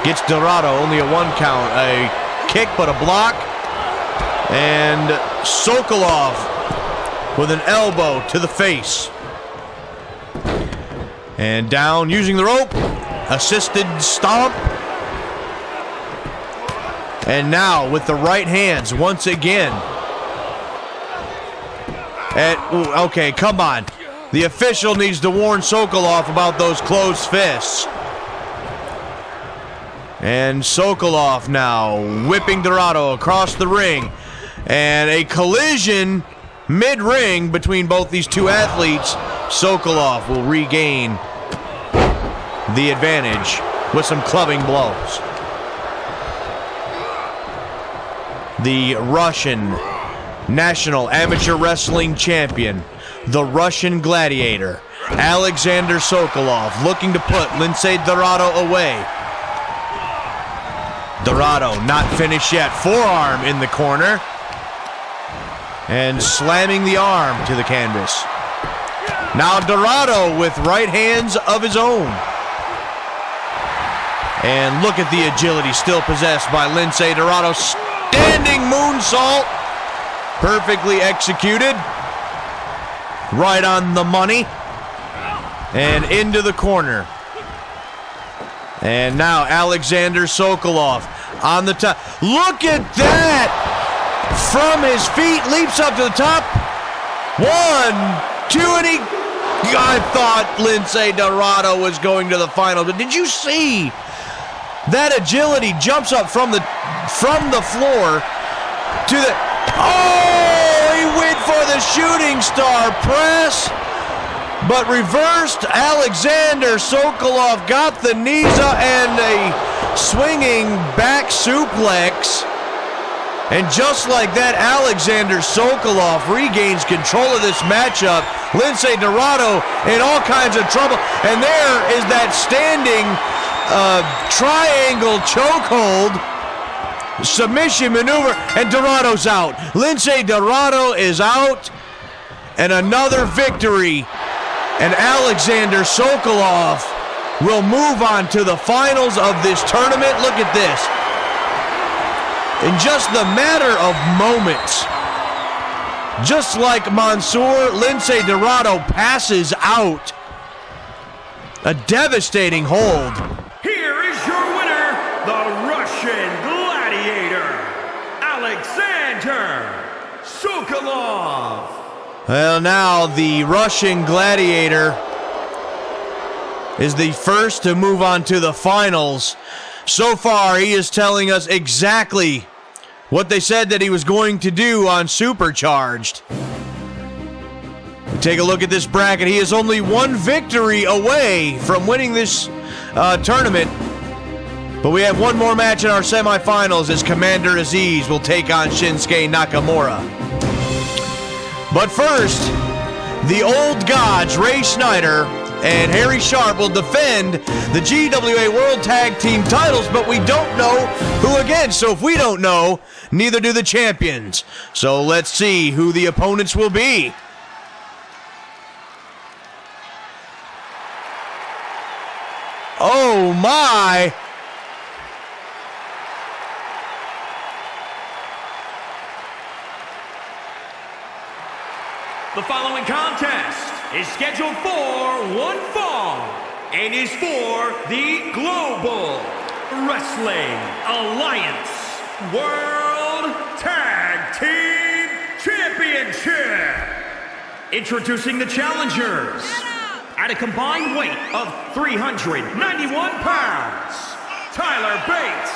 Gets Dorado only a 1 count. A kick but a block. And Sokolov with an elbow to the face. And down using the rope. Assisted stomp. And now with the right hands once again. Okay, come on. The official needs to warn Sokolov about those closed fists. And Sokolov now whipping Dorado across the ring. And a collision mid-ring between both these two athletes. Sokolov will regain the advantage with some clubbing blows. The Russian National Amateur Wrestling Champion, the Russian Gladiator, Alexander Sokolov, looking to put Lince Dorado away. Dorado not finished yet. Forearm in the corner. And slamming the arm to the canvas. Now Dorado with right hands of his own. And look at the agility still possessed by Lince Dorado. Standing moonsault. Perfectly executed. Right on the money. And into the corner. And now Alexander Sokolov on the top. Look at that! From his feet, leaps up to the top. 1, 2, and I thought Lince Dorado was going to the final, but did you see that agility? Jumps up from the floor to the... Oh, he went for the shooting star press, but reversed. Alexander Sokolov got the knees up and a swinging back suplex. And just like that, Alexander Sokolov regains control of this matchup. Lince Dorado in all kinds of trouble. And there is that standing triangle chokehold submission maneuver. And Dorado's out. Lince Dorado is out. And another victory. And Alexander Sokolov will move on to the finals of this tournament. Look at this. In just the matter of moments, just like Mansoor, Lince Dorado passes out. A devastating hold. Here is your winner, the Russian Gladiator, Alexander Sokolov. Well, now the Russian Gladiator is the first to move on to the finals. So far, he is telling us exactly what they said that he was going to do on Supercharged. Take a look at this bracket. He is only one victory away from winning this tournament. But we have one more match in our semifinals as Commander Aziz will take on Shinsuke Nakamura. But first, the old gods, Ray Schneider and Harry Sharp, will defend the GWA World Tag Team titles, but we don't know who against. So if we don't know, neither do the champions. So let's see who the opponents will be. Oh my! The following contest is scheduled for one fall and is for the Global Wrestling Alliance World Tag Team Championship. Introducing the challengers at a combined weight of 391 pounds, Tyler Bate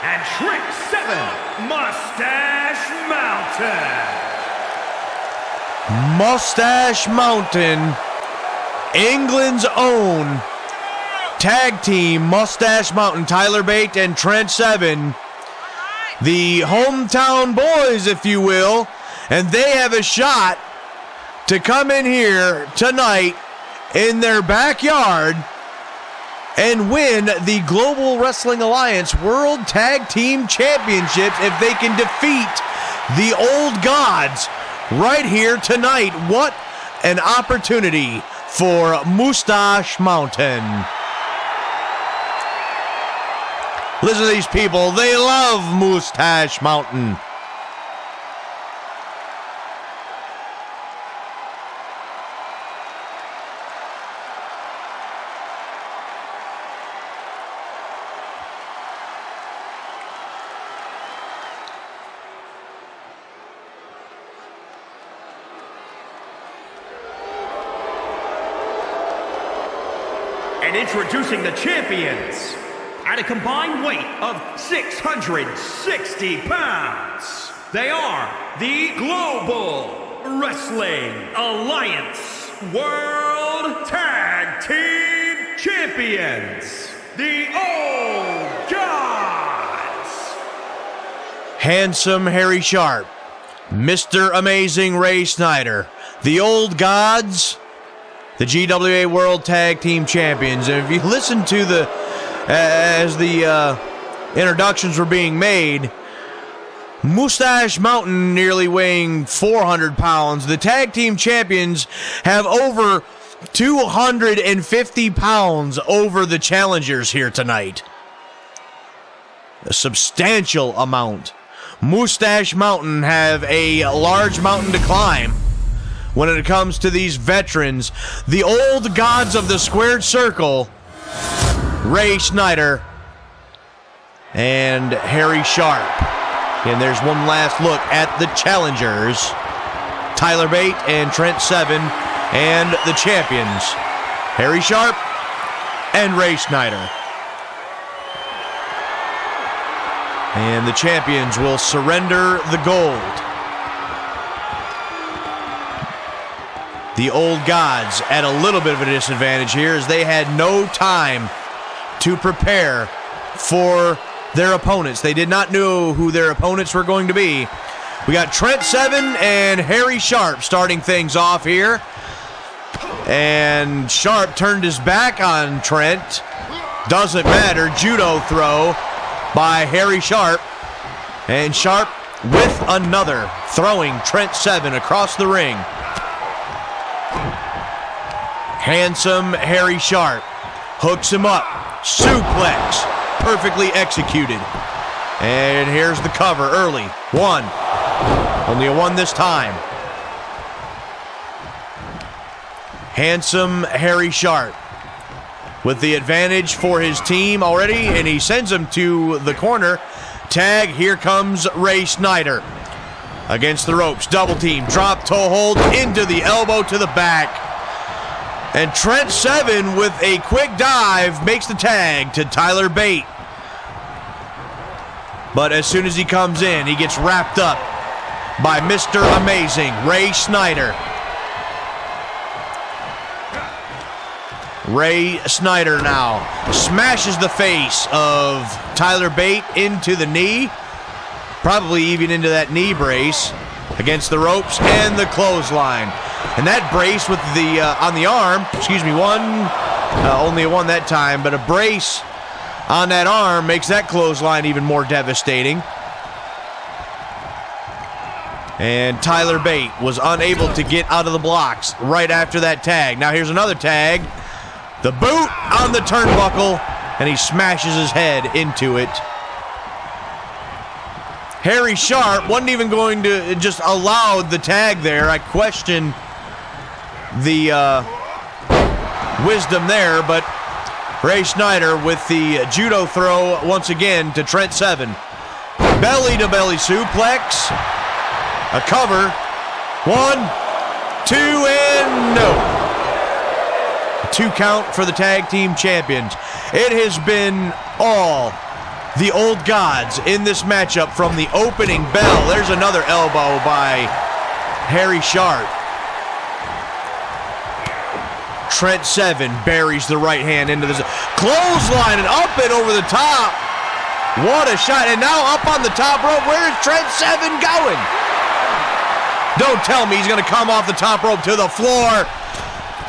and Trick 7 Mustache Mountain. Mustache Mountain, England's own tag team, Mustache Mountain, Tyler Bate and Trent Seven, the hometown boys, if you will, and they have a shot to come in here tonight in their backyard and win the Global Wrestling Alliance World Tag Team Championships if they can defeat the old gods right here tonight. What an opportunity for Mustache Mountain. Listen to these people. They love Mustache Mountain. And introducing the champions at a combined weight of 660 pounds, they are the Global Wrestling Alliance World Tag Team Champions, the Old Gods. Handsome Harry Sharp, Mr. Amazing Ray Snyder, the Old Gods, the GWA World Tag Team Champions. And if you listen to as the introductions were being made, Mustache Mountain nearly weighing 400 pounds. The tag team champions have over 250 pounds over the challengers here tonight. A substantial amount. Mustache Mountain have a large mountain to climb when it comes to these veterans. The Old Gods of the Squared Circle, Ray Snyder and Harry Sharp. And there's one last look at the challengers, Tyler Bate and Trent Seven, and the champions, Harry Sharp and Ray Snyder. And the champions will surrender the gold. The Old Gods at a little bit of a disadvantage here, as they had no time to prepare for their opponents. They did not know who their opponents were going to be. We got Trent Seven and Harry Sharp starting things off here. And Sharp turned his back on Trent. Doesn't matter. Judo throw by Harry Sharp. And Sharp with another, throwing Trent Seven across the ring. Handsome Harry Sharp hooks him up. Suplex. Perfectly executed. And here's the cover early. One. Only a one this time. Handsome Harry Sharp with the advantage for his team already, and he sends him to the corner. Tag, here comes Ray Snyder against the ropes. Double team, drop toe hold into the elbow to the back. And Trent Seven with a quick dive makes the tag to Tyler Bate. But as soon as he comes in, he gets wrapped up by Mr. Amazing, Ray Snyder. Ray Snyder now smashes the face of Tyler Bate into the knee, probably even into that knee brace, against the ropes and the clothesline. And that brace with the on the arm, only a one that time, but a brace on that arm makes that clothesline even more devastating. And Tyler Bate was unable to get out of the blocks right after that tag. Now here's another tag. The boot on the turnbuckle, and he smashes his head into it. Harry Sharp wasn't even going to just allow the tag there. I question the wisdom there, but Ray Snyder with the judo throw once again to Trent Seven. Belly to belly suplex. A cover. 1, 2, and no. 2 count for the tag team champions. It has been all the Old Gods in this matchup from the opening bell. There's another elbow by Harry Sharp. Trent Seven buries the right hand into this clothesline and up and over the top. What a shot. And now up on the top rope. Where is Trent Seven going? Don't tell me he's going to come off the top rope to the floor.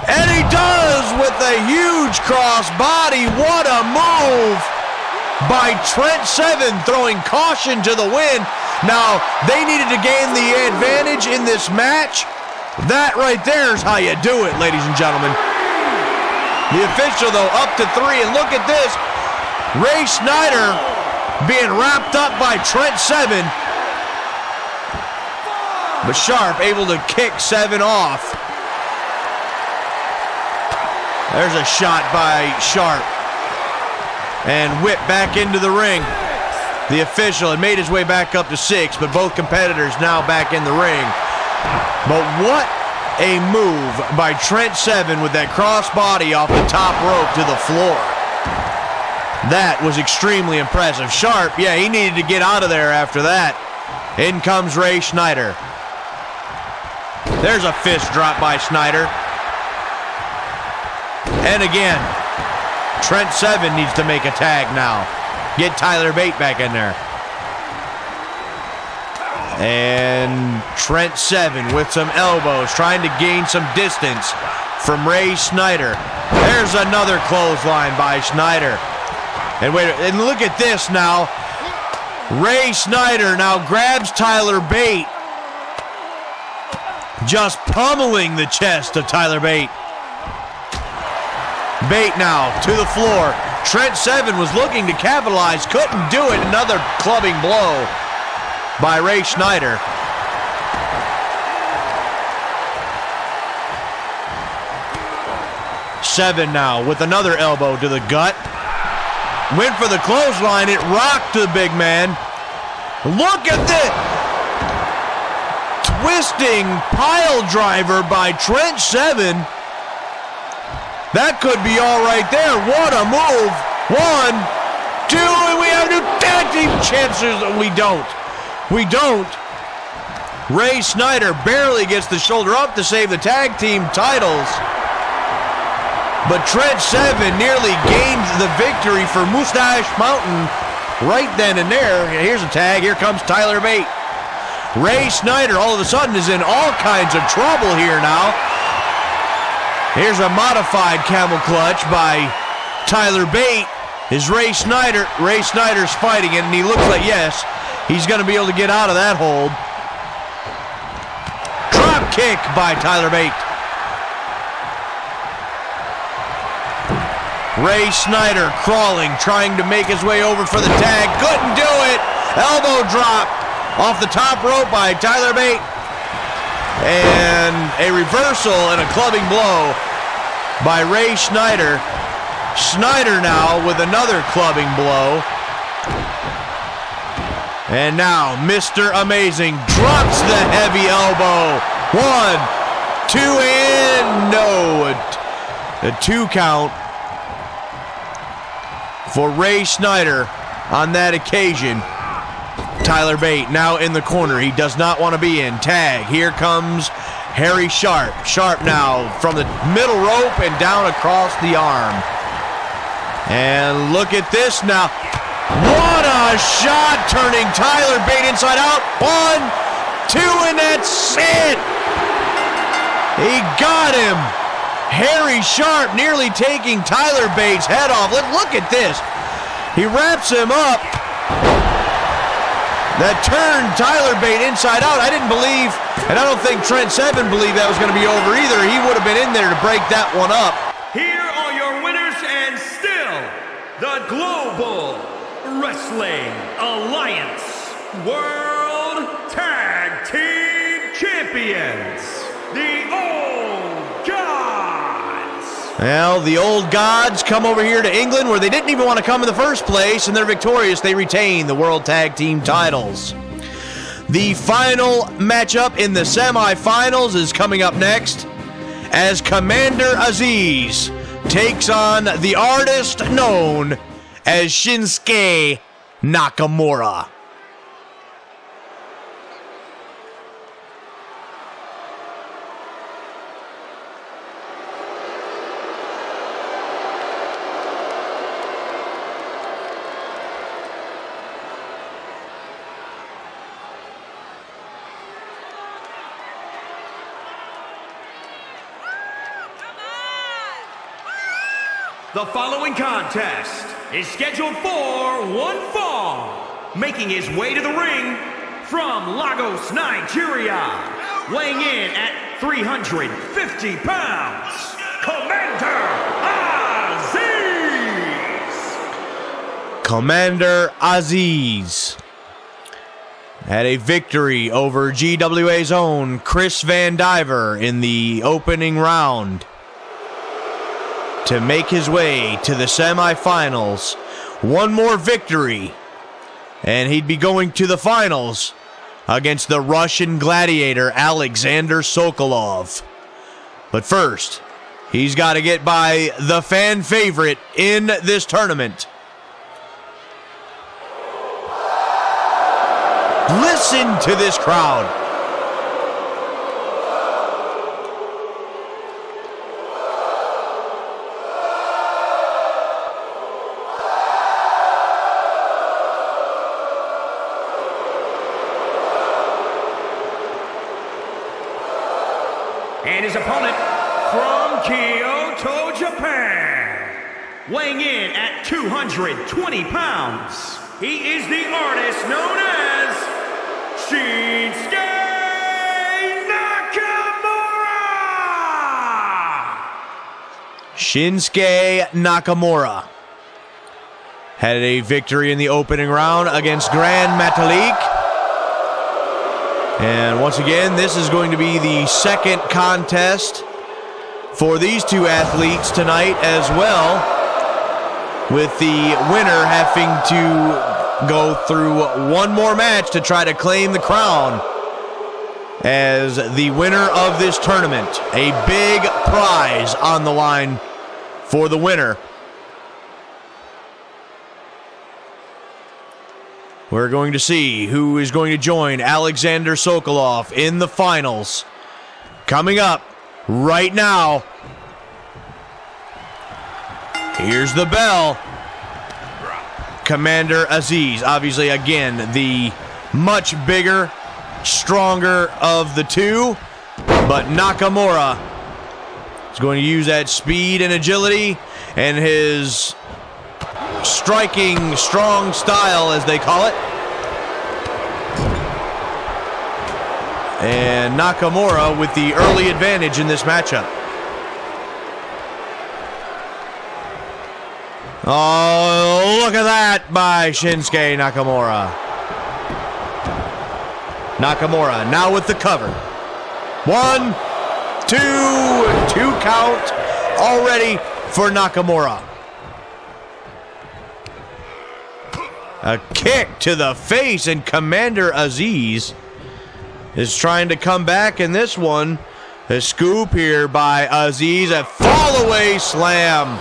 And he does with a huge cross body. What a move by Trent Seven, throwing caution to the wind. Now, they needed to gain the advantage in this match. That right there is how you do it, ladies and gentlemen. The official, though, up to 3. And look at this. Ray Snyder being wrapped up by Trent Seven. But Sharp able to kick Seven off. There's a shot by Sharp. And whipped back into the ring. The official had made his way back up to 6, but both competitors now back in the ring. But what a move by Trent Seven with that crossbody off the top rope to the floor. That was extremely impressive. Sharp, yeah, he needed to get out of there after that. In comes Ray Snyder. There's a fist drop by Snyder. And again, Trent Seven needs to make a tag now. Get Tyler Bate back in there. And Trent Seven with some elbows, trying to gain some distance from Ray Snyder. There's another clothesline by Snyder. And wait, and look at this now. Ray Snyder now grabs Tyler Bate, just pummeling the chest of Tyler Bate. Bate now to the floor. Trent Seven was looking to capitalize, couldn't do it. Another clubbing blow by Ray Snyder. Seven now with another elbow to the gut. Went for the clothesline. It rocked the big man. Look at this. Twisting pile driver by Trent Seven. That could be all right there. What a move. 1, 2, and we have new tag team chances. We don't. We don't. Ray Snyder barely gets the shoulder up to save the tag team titles. But Trent Seven nearly gained the victory for Mustache Mountain right then and there. Here's a tag. Here comes Tyler Bate. Ray Snyder all of a sudden is in all kinds of trouble here now. Here's a modified camel clutch by Tyler Bate. Is Ray Snyder. Ray Snyder's fighting it, and he looks like, yes, he's going to be able to get out of that hold. Drop kick by Tyler Bate. Ray Snyder crawling, trying to make his way over for the tag. Couldn't do it. Elbow drop off the top rope by Tyler Bate. And a reversal and a clubbing blow by Ray Snyder. Snyder now with another clubbing blow. And now Mr. Amazing drops the heavy elbow. 1, 2, and no. A 2 count for Ray Snyder on that occasion. Tyler Bate now in the corner. He does not want to be in. Tag. Here comes Harry Sharp. Sharp now from the middle rope and down across the arm. And look at this now. What a shot, turning Tyler Bate inside out. 1, 2, and that's it. He got him. Harry Sharp nearly taking Tyler Bate's head off. Look at this. He wraps him up. That turned Tyler Bate inside out. I didn't believe, and I don't think Trent Seven believed that was going to be over either. He would have been in there to break that one up. Here are your winners and still the Global Wrestling Alliance World Tag Team Champions, the Old Gods. Well, the Old Gods come over here to England where they didn't even want to come in the first place, and they're victorious. They retain the World Tag Team titles. The final matchup in the semifinals is coming up next as Commander Aziz takes on the artist known as Shinsuke Nakamura. The following contest is scheduled for one fall. Making his way to the ring from Lagos, Nigeria, weighing in at 350 pounds, Commander Aziz. Commander Aziz had a victory over GWA's own Chris Van Diver in the opening round to make his way to the semifinals. One more victory, and he'd be going to the finals against the Russian gladiator Alexander Sokolov. But first, he's got to get by the fan favorite in this tournament. Listen to this crowd. opponent from Kyoto, Japan, weighing in at 220 pounds, he is the artist known as Shinsuke Nakamura! Shinsuke Nakamura had a victory in the opening round against Grand Metalik. And once again, this is going to be the second contest for these two athletes tonight as well, with the winner having to go through one more match to try to claim the crown as the winner of this tournament. A big prize on the line for the winner. We're going to see who is going to join Alexander Sokolov in the finals. Coming up right now. Here's the bell. Commander Aziz, obviously, again, the much bigger, stronger of the two. But Nakamura is going to use that speed and agility and his striking, strong style, as they call it. And Nakamura with the early advantage in this matchup. Oh, look at that by Shinsuke Nakamura. Nakamura now with the cover. 1, 2 count already for Nakamura. A kick to the face, and Commander Aziz is trying to come back in this one. A scoop here by Aziz, a fall-away slam.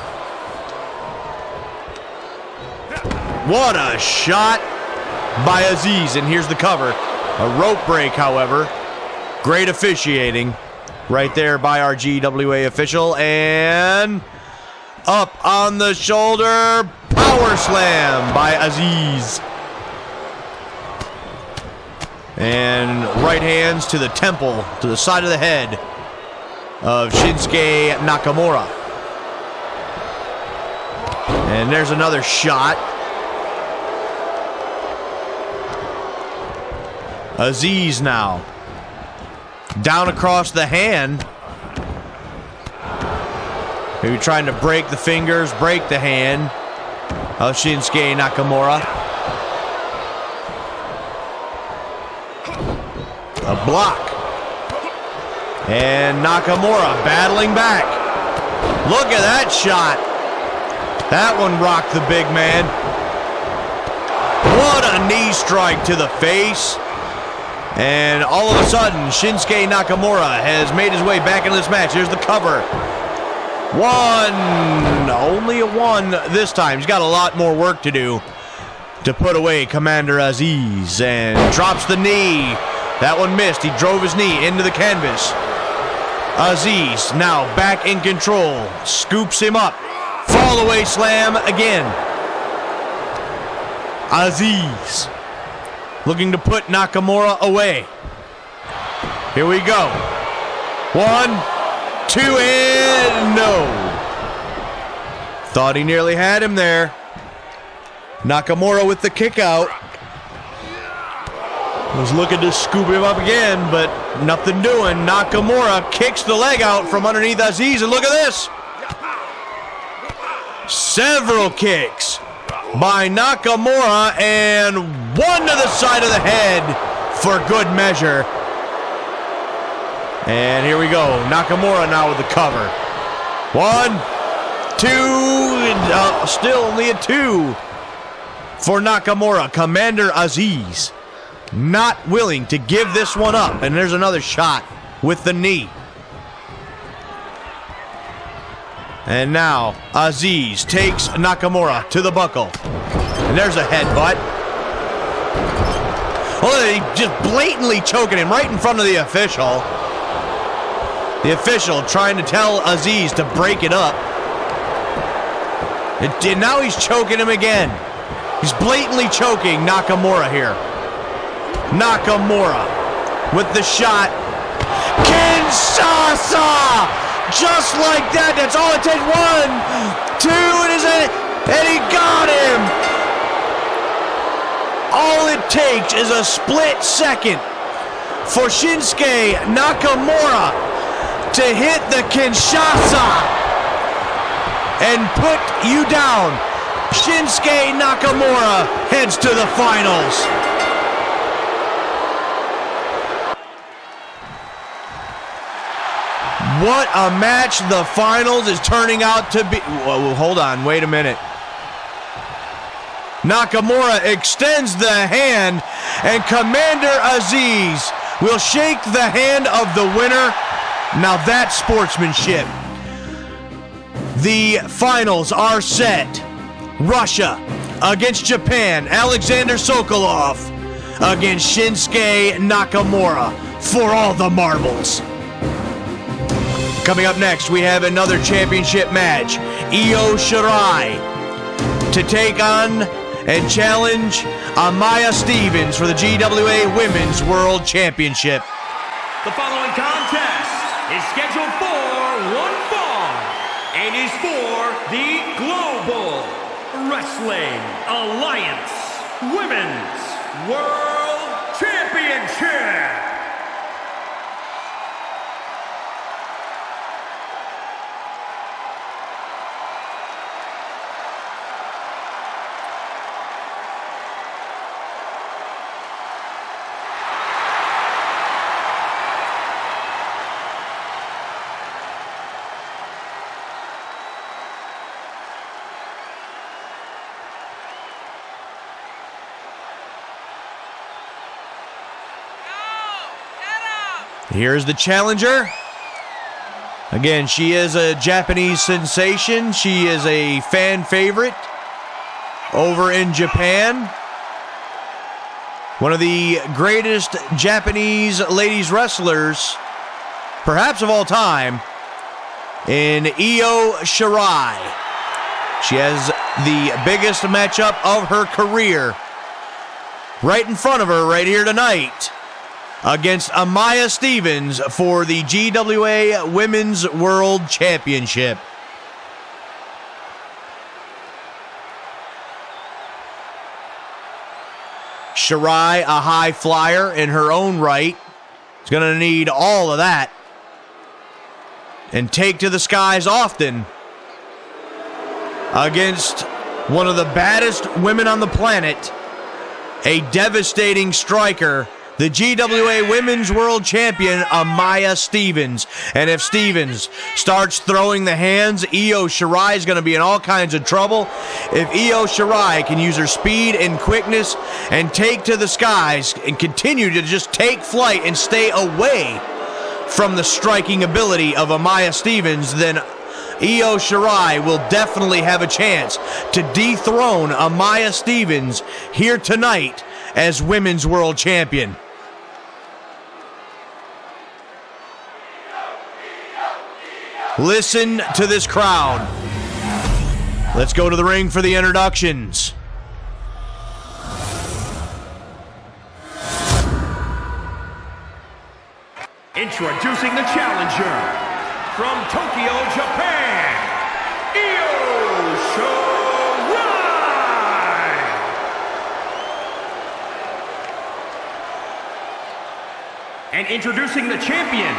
What a shot by Aziz, and here's the cover. A rope break, however. Great officiating right there by our GWA official, and up on the shoulder. Power slam by Aziz. And right hands to the temple, to the side of the head of Shinsuke Nakamura. And there's another shot. Aziz now. Down across the hand. Maybe trying to break the fingers, break the hand of Shinsuke Nakamura. A block. And Nakamura battling back. Look at that shot. That one rocked the big man. What a knee strike to the face. And all of a sudden, Shinsuke Nakamura has made his way back into this match. Here's the cover. 1, only a 1 this time. He's got a lot more work to do to put away Commander Aziz, and drops the knee. That one missed. He drove his knee into the canvas. Aziz now back in control, scoops him up. Fall away slam again. Aziz looking to put Nakamura away. Here we go. 1, 2, and no. Thought he nearly had him there. Nakamura with the kick out. Was looking to scoop him up again, but nothing doing. Nakamura kicks the leg out from underneath Aziz, and look at this. Several kicks by Nakamura, and one to the side of the head for good measure. And here we go. Nakamura now with the cover. 1, 2, still only a 2 for Nakamura. Commander Aziz not willing to give this one up. And there's another shot with the knee. And now Aziz takes Nakamura to the buckle. And there's a headbutt. Oh, he just blatantly choking him right in front of the official. The official trying to tell Aziz to break it up. And now he's choking him again. He's blatantly choking Nakamura here. Nakamura with the shot. Can Kinshasa! Just like that. That's all it takes. 1, 2, and he got him. All it takes is a split second for Shinsuke Nakamura to hit the Kinshasa and put you down. Shinsuke Nakamura heads to the finals. What a match the finals is turning out to be. Whoa, hold on, wait a minute. Nakamura extends the hand, and Commander Aziz will shake the hand of the winner. Now that's sportsmanship. The finals are set. Russia against Japan. Alexander Sokolov against Shinsuke Nakamura for all the marbles. Coming up next, we have another championship match. Io Shirai to take on and challenge Amaya Stevens for the GWA Women's World Championship. The following contest is scheduled for one fall and is for the Global Wrestling Alliance Women's World Championship. Here's the challenger. Again, she is a Japanese sensation. She is a fan favorite over in Japan. One of the greatest Japanese ladies wrestlers, perhaps of all time, in Io Shirai. She has the biggest matchup of her career right in front of her right here tonight, against Amaya Stevens for the GWA Women's World Championship. Shirai, a high flyer in her own right, is going to need all of that and take to the skies often against one of the baddest women on the planet, a devastating striker, the GWA Women's World Champion, Amaya Stevens. And if Stevens starts throwing the hands, Io Shirai is going to be in all kinds of trouble. If Io Shirai can use her speed and quickness and take to the skies and continue to just take flight and stay away from the striking ability of Amaya Stevens, then Io Shirai will definitely have a chance to dethrone Amaya Stevens here tonight as Women's World Champion. Listen to this crowd. Let's go to the ring for the introductions. Introducing the challenger from Tokyo, Japan, Io Shirai. And introducing the champion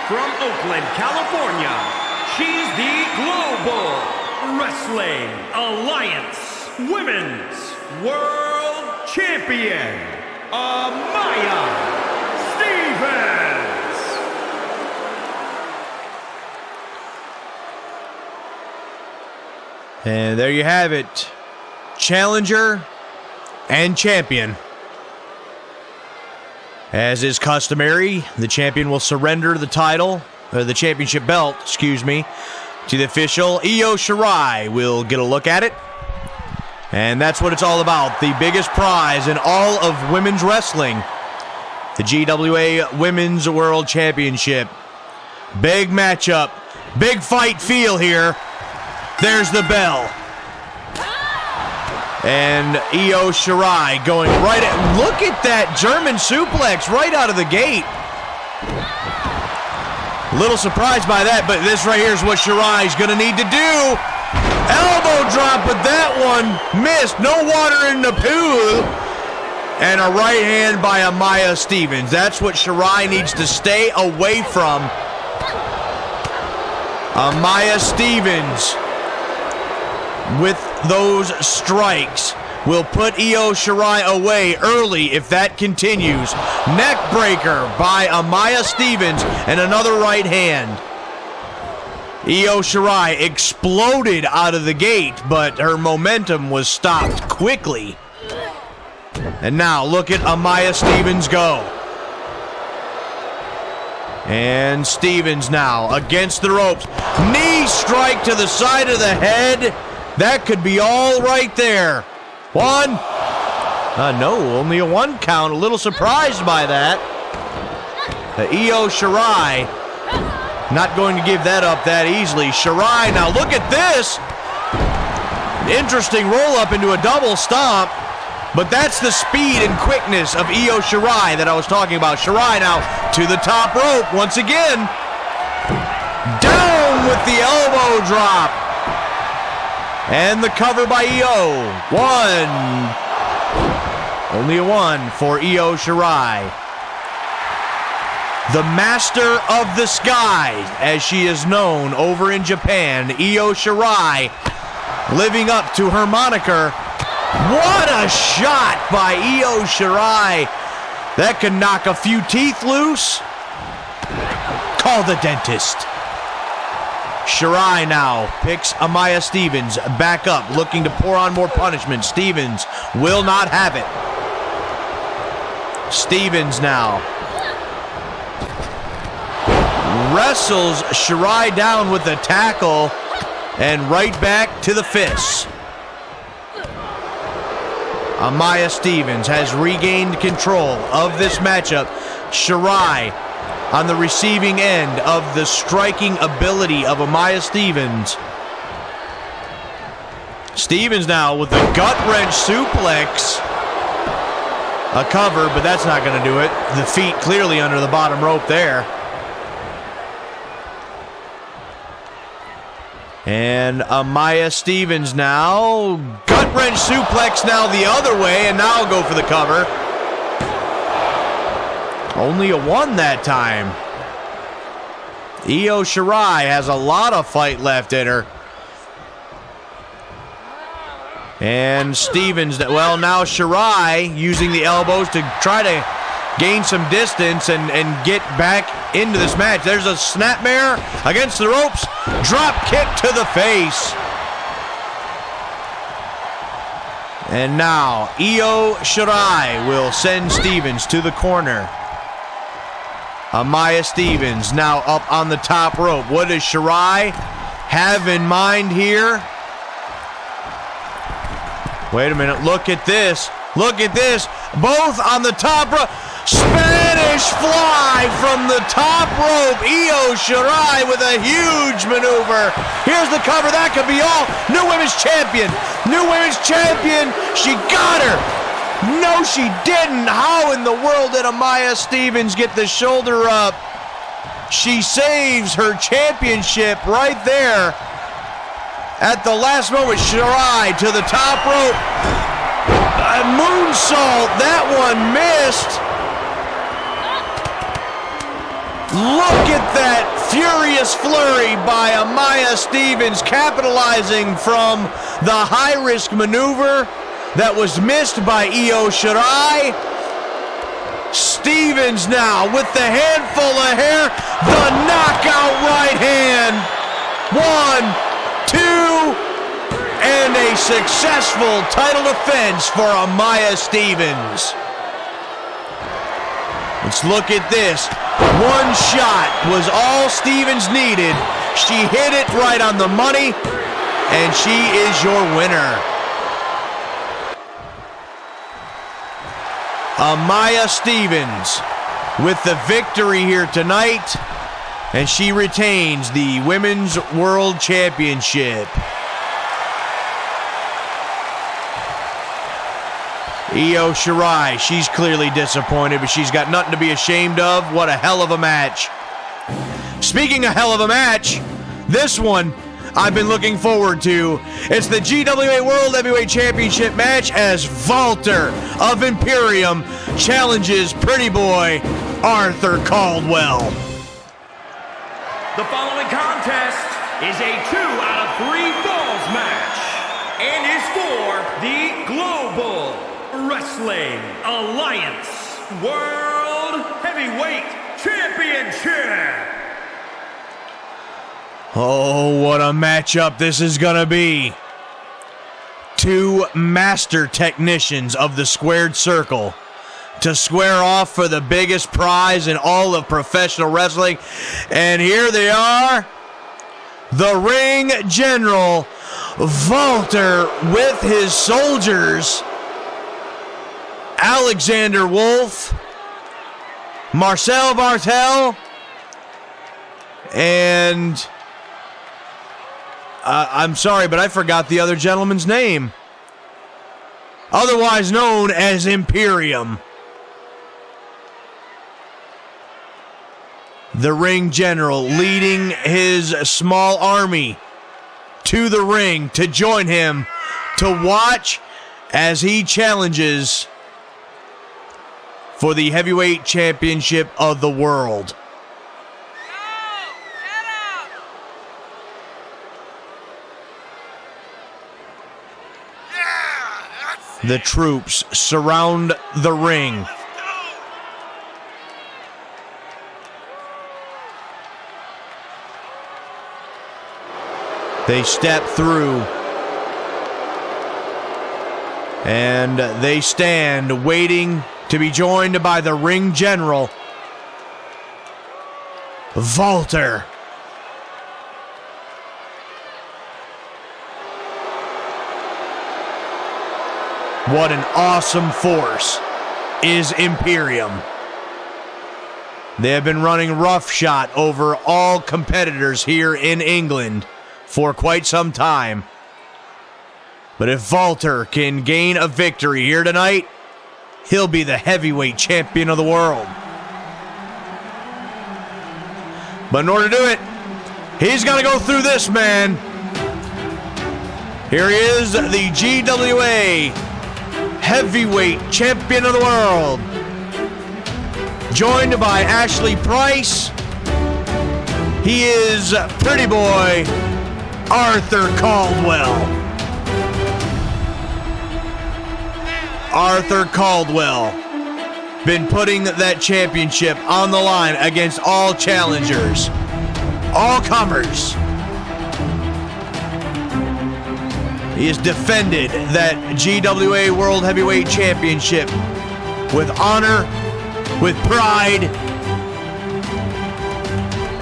from Oakland, California, she's the Global Wrestling Alliance Women's World Champion, Amaya Stevens. And there you have it. Challenger and champion. As is customary, the champion will surrender the title, or the championship belt, excuse me, to the official. Io Shirai will get a look at it. And that's what it's all about. The biggest prize in all of women's wrestling. The GWA Women's World Championship. Big matchup. Big fight feel here. There's the bell. And Io Shirai going right at... Look at that German suplex right out of the gate. A little surprised by that, but this right here is what Shirai's going to need to do. Elbow drop, but that one missed. No water in the pool. And a right hand by Amaya Stevens. That's what Shirai needs to stay away from. Amaya Stevens with those strikes will put Io Shirai away early if that continues. Neck breaker by Amaya Stevens and another right hand. Io Shirai exploded out of the gate, but her momentum was stopped quickly. And now look at Amaya Stevens go. And Stevens now against the ropes. Knee strike to the side of the head. That could be all right there. One. No, only a one count. A little surprised by that. Io Shirai not going to give that up that easily. Shirai, now look at this. Interesting roll up into a double stomp. But that's the speed and quickness of Io Shirai that I was talking about. Shirai now to the top rope once again. Down with the elbow drop. And the cover by Io. One. Only a one for Io Shirai. The Master of the Skies, as she is known over in Japan, Io Shirai, living up to her moniker. What a shot by Io Shirai. That could knock a few teeth loose. Call the dentist. Shirai now picks Amaya Stevens back up, looking to pour on more punishment. Stevens will not have it. Stevens now wrestles Shirai down with the tackle and right back to the fists. Amaya Stevens has regained control of this matchup. Shirai on the receiving end of the striking ability of Amaya Stevens. Stevens now with the gut-wrench suplex. A cover, but that's not going to do it. The feet clearly under the bottom rope there. And Amaya Stevens now, gut-wrench suplex now the other way, and now go for the cover. Only a one that time. Io Shirai has a lot of fight left in her. And Stevens, well, now Shirai using the elbows to try to gain some distance and get back into this match. There's a snapmare against the ropes. Drop kick to the face. And now Io Shirai will send Stevens to the corner. Amaya Stevens now up on the top rope. What does Shirai have in mind here? Wait a minute, look at this. Look at this. Both on the top rope. Spanish fly from the top rope. Io Shirai with a huge maneuver. Here's the cover. That could be all. New Women's Champion. New Women's Champion. She got her. No, she didn't. How in the world did Amaya Stevens get the shoulder up? She saves her championship right there. At the last moment, Shirai to the top rope. A moonsault. That one missed. Look at that furious flurry by Amaya Stevens, capitalizing from the high-risk maneuver that was missed by Io Shirai. Stevens now with the handful of hair, the knockout right hand. 1, 2, and a successful title defense for Amaya Stevens. Let's look at this. One shot was all Stevens needed. She hit it right on the money, and she is your winner. Amaya Stevens with the victory here tonight, and she retains the Women's World Championship. Io Shirai, she's clearly disappointed, but she's got nothing to be ashamed of. What a hell of a match. Speaking of hell of a match, this one I've been looking forward to. It's the GWA World Heavyweight Championship match as Walter of Imperium challenges Pretty Boy Arthur Caldwell. The following contest is a 2 out of 3 falls match and is for the Global Wrestling Alliance World Heavyweight Championship. Oh, what a matchup this is gonna be. Two master technicians of the squared circle to square off for the biggest prize in all of professional wrestling. And here they are, the Ring General, Walter with his soldiers, Alexander Wolf, Marcel Bartel, and I'm sorry, but I forgot the other gentleman's name. Otherwise known as Imperium. The Ring General leading his small army to the ring to join him to watch as he challenges for the Heavyweight Championship of the world. The troops surround the ring. They step through. And they stand waiting to be joined by the Ring General, Walter. What an awesome force is Imperium. They have been running roughshod over all competitors here in England for quite some time. But if Walter can gain a victory here tonight, he'll be the heavyweight champion of the world. But in order to do it, he's got to go through this man. Here he is, the GWA Heavyweight Champion of the World, joined by Ashley Price. He is Pretty Boy Arthur Caldwell. Arthur Caldwell been putting that championship on the line against all challengers, all comers. He has defended that GWA World Heavyweight Championship with honor, with pride,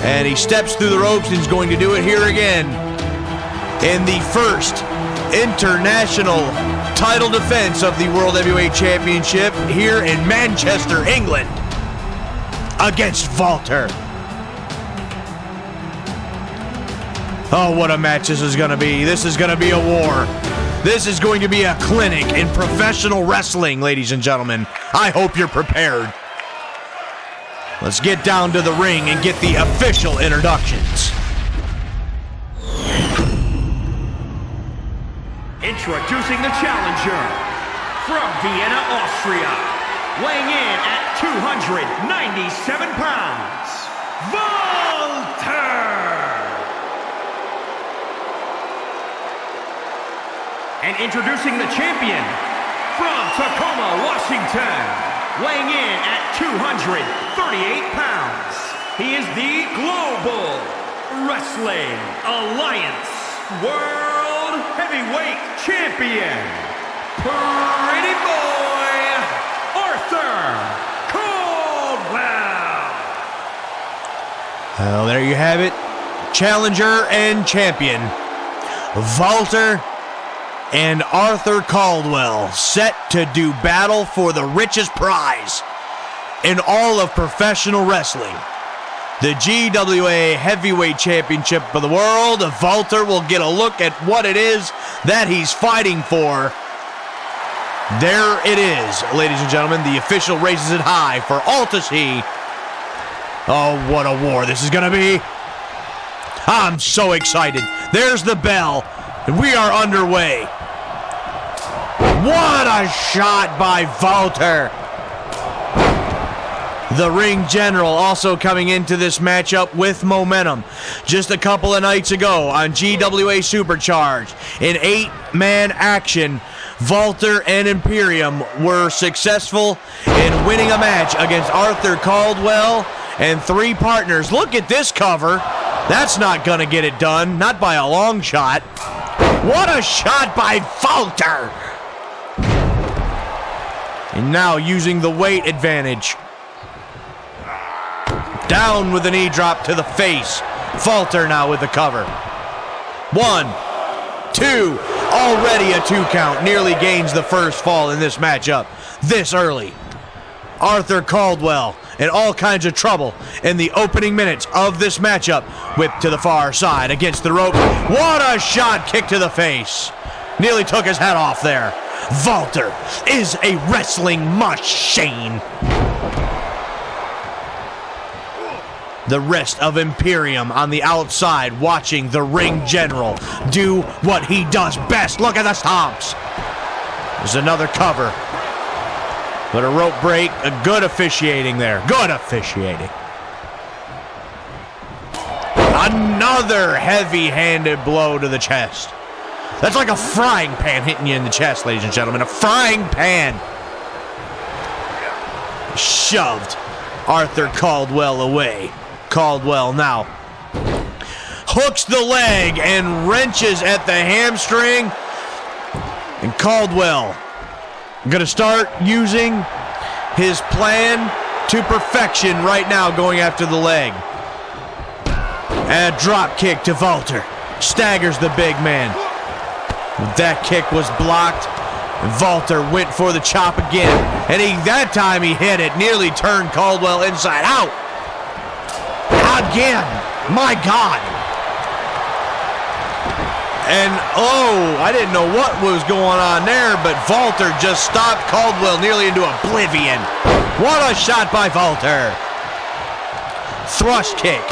and he steps through the ropes and is going to do it here again in the first international title defense of the World Heavyweight Championship here in Manchester, England, against Walter. Oh, what a match this is going to be. This is going to be a war. This is going to be a clinic in professional wrestling, ladies and gentlemen. I hope you're prepared. Let's get down to the ring and get the official introductions. Introducing the challenger from Vienna, Austria, weighing in at 297 pounds, Walter! And introducing the champion from Tacoma, Washington, weighing in at 238 pounds, he is the Global Wrestling Alliance World Heavyweight Champion, Pretty Boy Arthur Caldwell. Well, there you have it. Challenger and champion, Walter and Arthur Caldwell, set to do battle for the richest prize in all of professional wrestling, the GWA Heavyweight Championship of the world. Walter will get a look at what it is that he's fighting for. There it is, ladies and gentlemen. The official raises it high for all to see. Oh, what a war this is going to be. I'm so excited. There's the bell, and we are underway. What a shot by Walter. The Ring General also coming into this matchup with momentum. Just a couple of nights ago on GWA Supercharged, in 8-man action, Walter and Imperium were successful in winning a match against Arthur Caldwell and 3 partners. Look at this cover. That's not going to get it done, not by a long shot. What a shot by Walter. And now using the weight advantage. Down with a knee drop to the face. Walter now with the cover. 1, 2, already a 2 count. Nearly gains the first fall in this matchup this early. Arthur Caldwell in all kinds of trouble in the opening minutes of this matchup. Whipped to the far side against the rope. What a shot, kick to the face. Nearly took his head off there. Walter is a wrestling machine. The rest of Imperium on the outside watching the Ring General do what he does best. Look at the stomps. There's another cover. But a rope break, a good officiating there. Good officiating. Another heavy-handed blow to the chest. That's like a frying pan hitting you in the chest, ladies and gentlemen. A frying pan. Shoved Arthur Caldwell away. Caldwell now hooks the leg and wrenches at the hamstring. And Caldwell gonna start using his plan to perfection right now, going after the leg. And a drop kick to Walter. Staggers the big man. That kick was blocked. Walter went for the chop again. And that time he hit it. Nearly turned Caldwell inside out. Again. My God. And, oh, I didn't know what was going on there, but Walter just stopped Caldwell nearly into oblivion. What a shot by Walter. Thrust kick.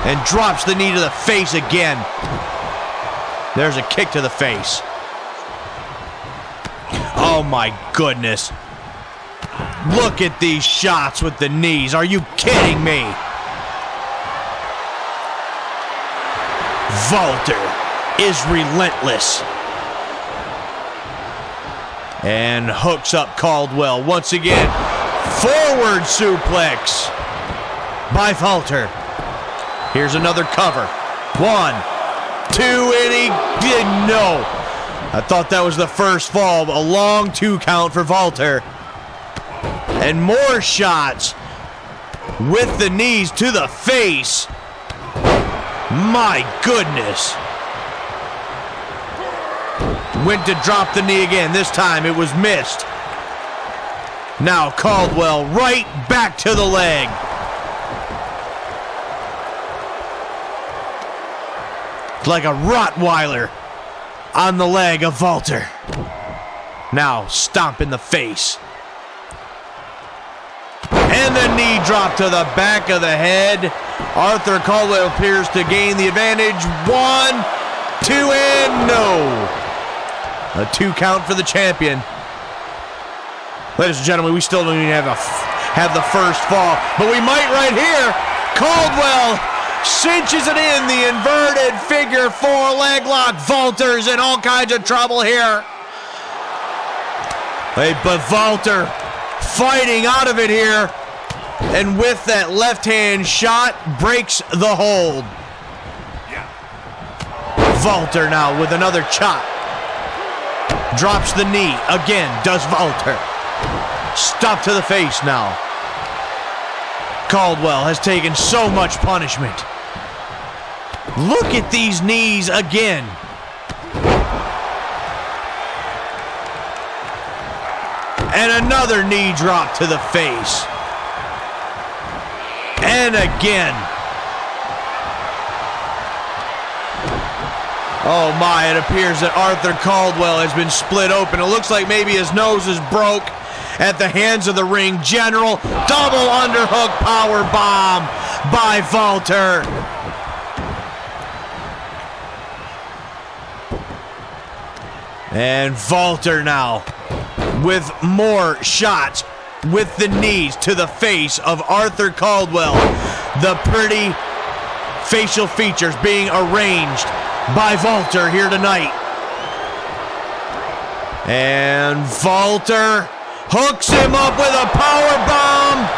And drops the knee to the face again. There's a kick to the face. Oh, my goodness. Look at these shots with the knees. Are you kidding me? Walter is relentless. And hooks up Caldwell once again. Forward suplex by Walter. Here's another cover. 1, 2, and he didn't know. I thought that was the first fall. A long 2 count for Walter. And more shots with the knees to the face. My goodness. Went to drop the knee again. This time it was missed. Now Caldwell right back to the leg. Like a Rottweiler on the leg of Walter. Now stomp in the face. And the knee drop to the back of the head. Arthur Caldwell appears to gain the advantage. 1, 2, and no. A 2 count for the champion. Ladies and gentlemen, we still don't even have the first fall, but we might right here. Caldwell cinches it in, the inverted figure 4 leg lock. Walter's in all kinds of trouble here. Hey, but Walter fighting out of it here. And with that left hand shot, breaks the hold. Walter now with another chop. Drops the knee. Again, does Walter. Stop to the face now. Caldwell has taken so much punishment. Look at these knees again. And another knee drop to the face. And again. Oh my, it appears that Arthur Caldwell has been split open. It looks like maybe his nose is broke at the hands of the Ring General. Double underhook power bomb by Walter. And Walter now with more shots with the knees to the face of Arthur Caldwell. The pretty facial features being arranged by Walter here tonight. And Walter hooks him up with a power bomb.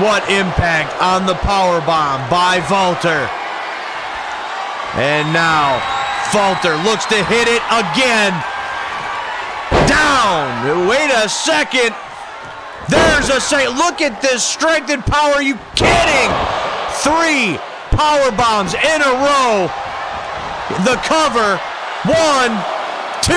What impact on the power bomb by Walter. And now Walter looks to hit it again. Down. Wait a second. There's a say. Look at this strength and power. Are you kidding? 3 power bombs in a row. The cover. 1, 2.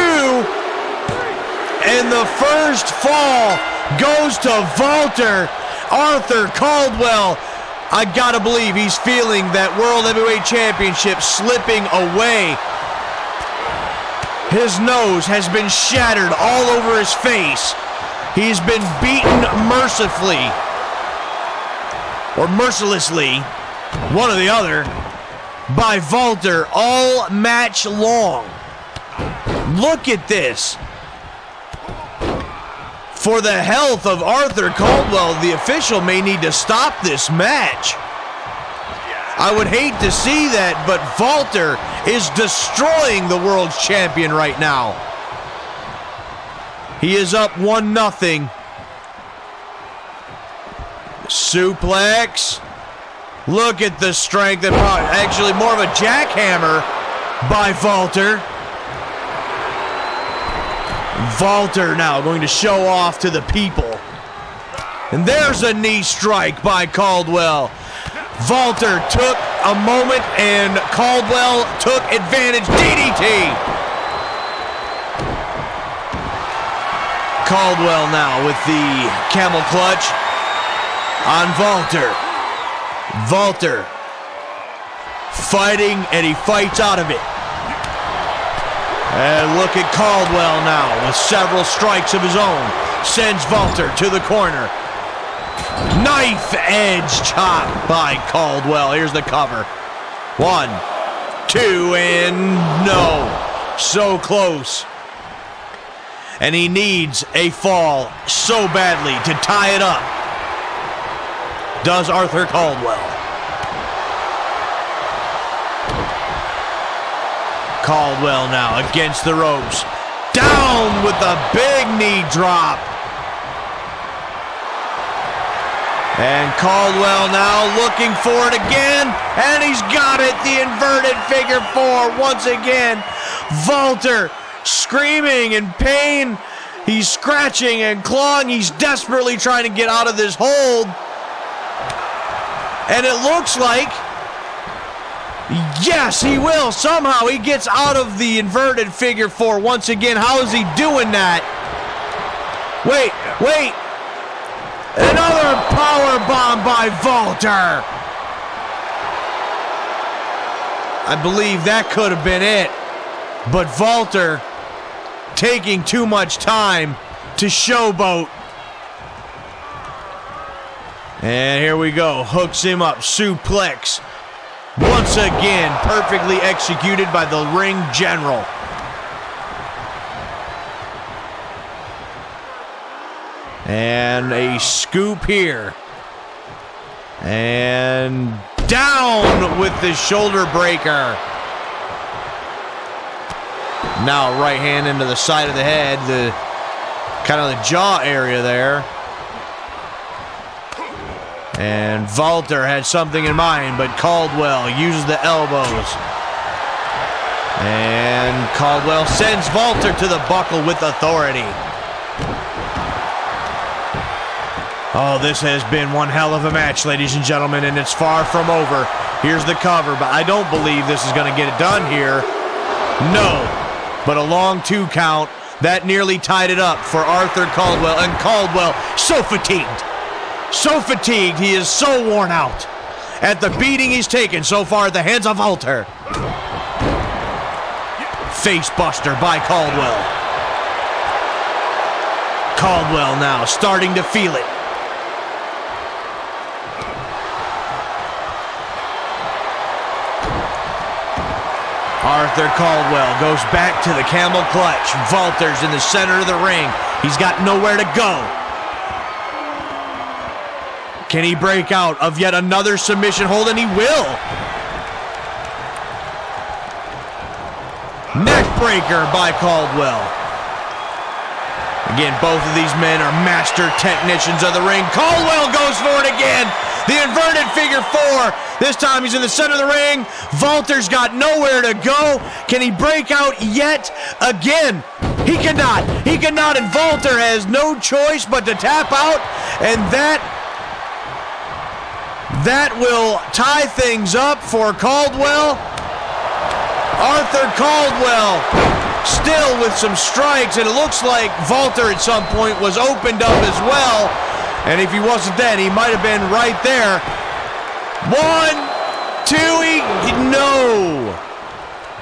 And the first fall goes to Walter. Arthur Caldwell. I gotta believe he's feeling that World Heavyweight Championship slipping away. His nose has been shattered all over his face. He's been beaten mercifully, or mercilessly, one or the other, by Walter all match long. Look at this. For the health of Arthur Caldwell, the official may need to stop this match. I would hate to see that, but Walter is destroying the world's champion right now. He is up 1-0. Suplex. Look at the strength and power. Actually, more of a jackhammer by Walter. Walter now going to show off to the people. And there's a knee strike by Caldwell. Walter took a moment and Caldwell took advantage. DDT. Caldwell now with the camel clutch on Walter. Walter fighting, and he fights out of it. And look at Caldwell now with several strikes of his own. Sends Walter to the corner. Knife edge chop by Caldwell. Here's the cover. 1, 2, and no. So close. And he needs a fall so badly to tie it up. Does Arthur Caldwell. Caldwell now against the ropes. Down with the big knee drop. And Caldwell now looking for it again. And he's got it. The inverted figure 4 once again. Walter screaming in pain. He's scratching and clawing. He's desperately trying to get out of this hold. And it looks like, yes, he will. Somehow he gets out of the inverted figure 4 once again. How is he doing that? Wait. Another power bomb by Walter. I believe that could have been it. But Walter taking too much time to showboat. And here we go. Hooks him up. Suplex. Once again, perfectly executed by the Ring General. And a scoop here. And down with the shoulder breaker. Now right hand into the side of the head, the kind of the jaw area there. And Walter had something in mind, but Caldwell uses the elbows. And Caldwell sends Walter to the buckle with authority. Oh, this has been one hell of a match, ladies and gentlemen, and it's far from over. Here's the cover, but I don't believe this is going to get it done here. No, but a long 2 count. That nearly tied it up for Arthur Caldwell, and Caldwell so fatigued. So fatigued, he is so worn out at the beating he's taken so far at the hands of Walter. Face buster by Caldwell. Caldwell now starting to feel it. Arthur Caldwell goes back to the camel clutch. Walter's in the center of the ring. He's got nowhere to go. Can he break out of yet another submission hold? And he will. Neck breaker by Caldwell. Again, both of these men are master technicians of the ring. Caldwell goes for it again. The inverted figure four. This time he's in the center of the ring. Walter's got nowhere to go. Can he break out yet again? He cannot. He cannot, and Walter has no choice but to tap out, and that will tie things up for Caldwell. Arthur Caldwell still with some strikes, and it looks like Walter at some point was opened up as well. And if he wasn't then, he might have been right there. 1, 2, no.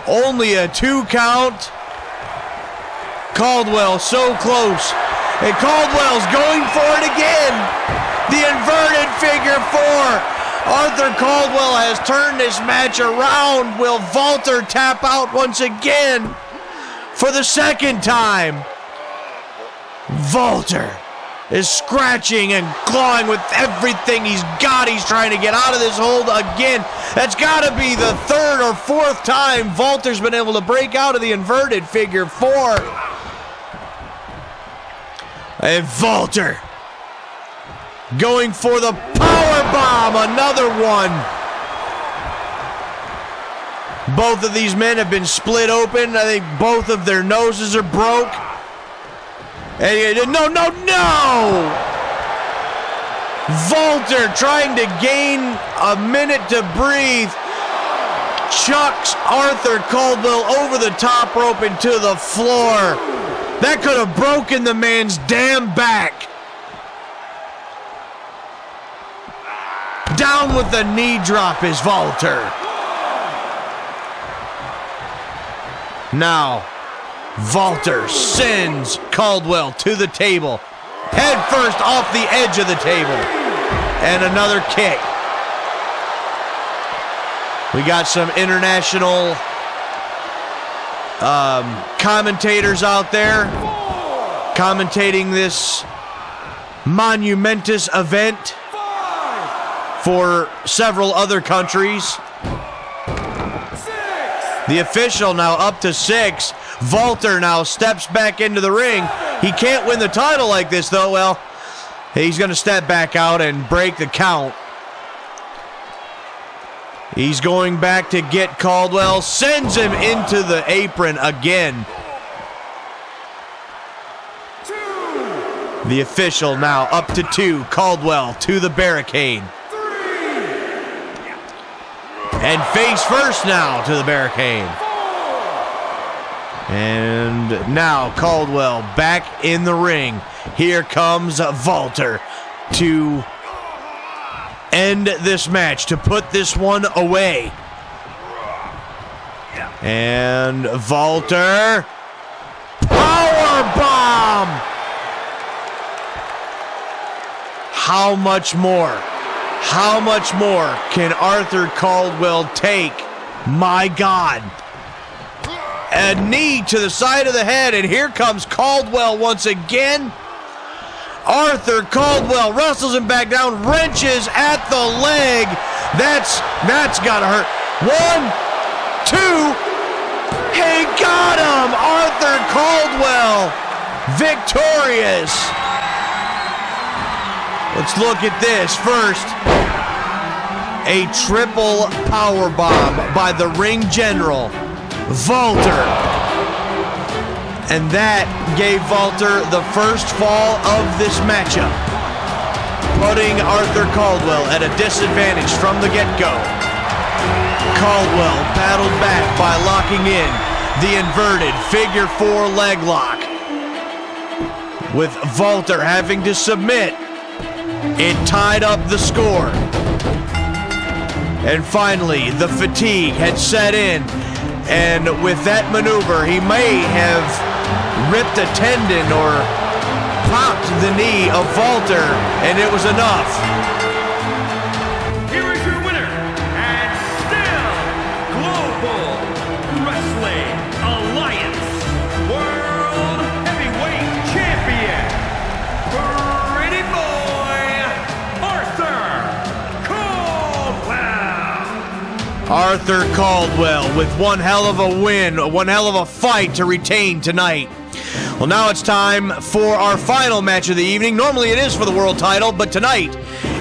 Only a 2 count. Caldwell so close. And Caldwell's going for it again. The inverted figure four. Arthur Caldwell has turned this match around. Will Walter tap out once again for the second time? Walter is scratching and clawing with everything he's got. He's trying to get out of this hold again. That's got to be the third or fourth time Walter's been able to break out of the inverted figure four. And Walter going for the power bomb, another one. Both of these men have been split open. I think both of their noses are broke. And no. Walter trying to gain a minute to breathe. Chucks Arthur Caldwell over the top rope into the floor. That could have broken the man's damn back. Down with the knee drop is Walter. Now, Walter sends Caldwell to the table. Head first off the edge of the table. And another kick. We got some international commentators out there commentating this monumentous event for several other countries. The official now up to 6. Walter now steps back into the ring. He can't win the title like this, though. Well, he's going to step back out and break the count. He's going back to get Caldwell. Sends him into the apron again. The official now up to 2. Caldwell to the barricade. And face first now to the barricade. And now Caldwell back in the ring. Here comes Walter to end this match, to put this one away. And Walter, power bomb. How much more? How much more can Arthur Caldwell take? My God. A knee to the side of the head, and here comes Caldwell once again. Arthur Caldwell wrestles him back down, wrenches at the leg. That's gotta hurt. 1, 2. He got him! Arthur Caldwell victorious. Let's look at this first. A triple powerbomb by the Ring General, Walter. And that gave Walter the first fall of this matchup, putting Arthur Caldwell at a disadvantage from the get-go. Caldwell battled back by locking in the inverted figure 4 leg lock. With Walter having to submit, it tied up the score. And finally, the fatigue had set in, and with that maneuver, he may have ripped a tendon or popped the knee of Walter, and it was enough. Here is your winner, and still Global Wrestling Arthur Caldwell with one hell of a win, one hell of a fight to retain tonight. Well, now it's time for our final match of the evening. Normally it is for the world title, but tonight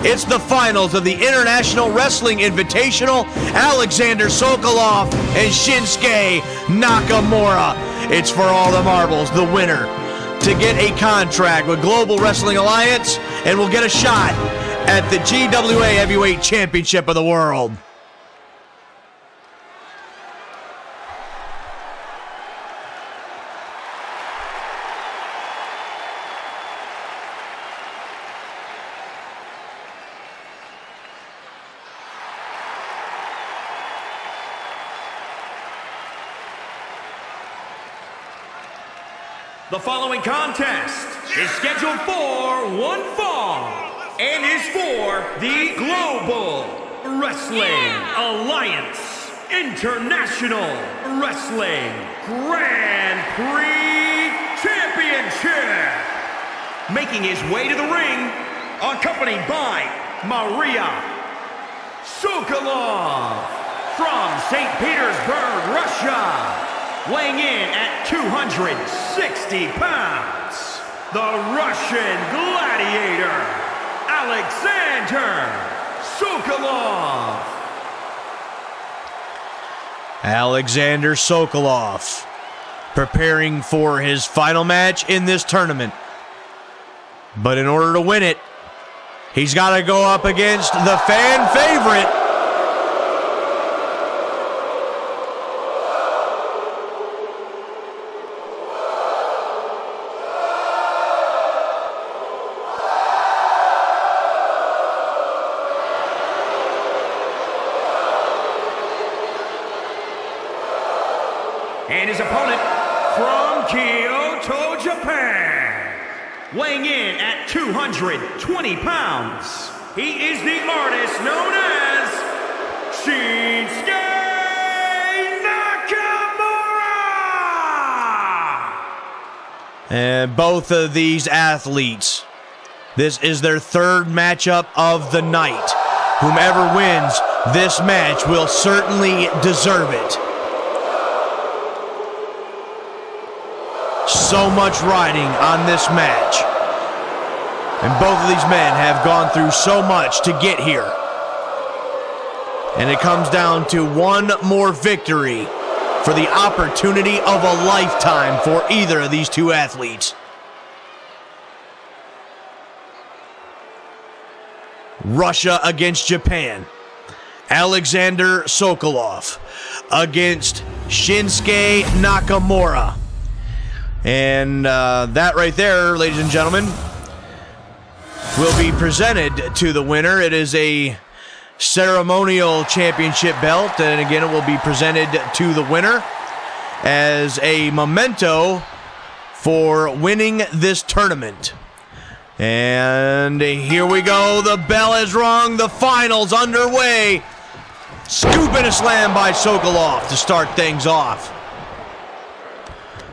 it's the finals of the International Wrestling Invitational. Alexander Sokolov and Shinsuke Nakamura. It's for all the marbles, the winner to get a contract with Global Wrestling Alliance and will get a shot at the GWA Heavyweight Championship of the world. The following contest is scheduled for one fall and is for the Global Wrestling Alliance International Wrestling Grand Prix Championship. Making his way to the ring, accompanied by Maria Sokolov from St. Petersburg, Russia. Weighing in at 260 pounds, the Russian gladiator, Alexander Sokolov. Alexander Sokolov preparing for his final match in this tournament. But in order to win it, he's got to go up against the fan favorite, and his opponent from Kyoto, Japan, weighing in at 220 pounds, he is the artist known as Shinsuke Nakamura! And both of these athletes, this is their third matchup of the night. Whomever wins this match will certainly deserve it. So much riding on this match. And both of these men have gone through so much to get here. And it comes down to one more victory for the opportunity of a lifetime for either of these two athletes. Russia against Japan. Alexander Sokolov against Shinsuke Nakamura. And that right there, ladies and gentlemen, will be presented to the winner. It is a ceremonial championship belt, and again, it will be presented to the winner as a memento for winning this tournament. And here we go. The bell is rung. The finals underway. Scoop and a slam by Sokolov to start things off.